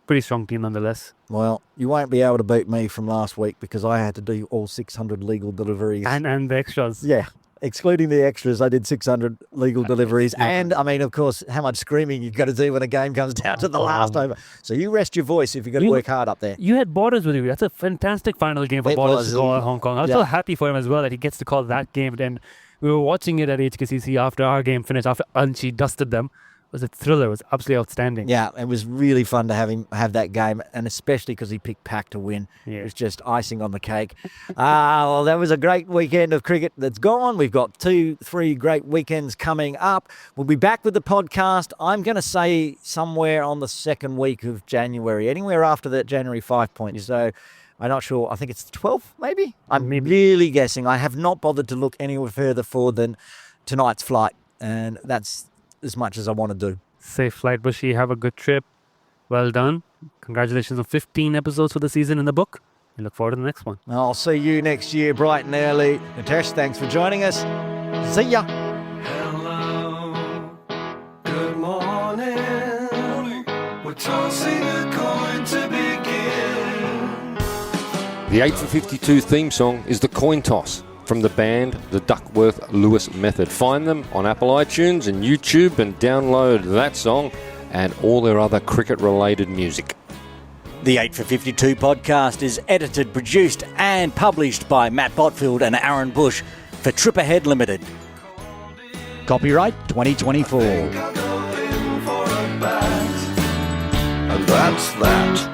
pretty strong team nonetheless. Well, you won't be able to beat me from last week because I had to do all 600 legal deliveries. And the extras. Yeah. Excluding the extras, I did 600 legal deliveries. And, I mean, of course, how much screaming you've got to do when a game comes down to the last over. So you rest your voice if you've got to work hard up there. You had Borders with you. That's a fantastic final game for Borders to call at Hong Kong. I was so happy for him as well that he gets to call that game. And we were watching it at HKCC after our game finished, after Anchi dusted them. It was a thriller. It was absolutely outstanding. Yeah, it was really fun to have him have that game, and especially because he picked Pack to win. Yeah. It was just icing on the cake. Well, that was a great weekend of cricket that's gone. We've got 2-3 great weekends coming up. We'll be back with the podcast, I'm going to say, somewhere on the second week of January, anywhere after that January 5 point. So I'm not sure. I think it's the 12th, maybe? I'm really guessing. I have not bothered to look anywhere further forward than tonight's flight, and that's as much as I want to do. Safe flight, Buschy. Have a good trip. Well done. Congratulations on 15 episodes for the season in the book. We look forward to the next one. I'll see you next year bright and early. Nitesh, thanks for joining us. See ya. Hello, good morning. We're tossing a coin to begin. The 8 for 52 theme song is The Coin Toss from the band The Duckworth-Lewis Method. Find them on Apple iTunes and YouTube and download that song and all their other cricket-related music. The 8 for 52 podcast is edited, produced and published by Matt Botfield and Aaron Bush for Trip Ahead Limited. Copyright 2024. I'll go in for a bat, and that's that.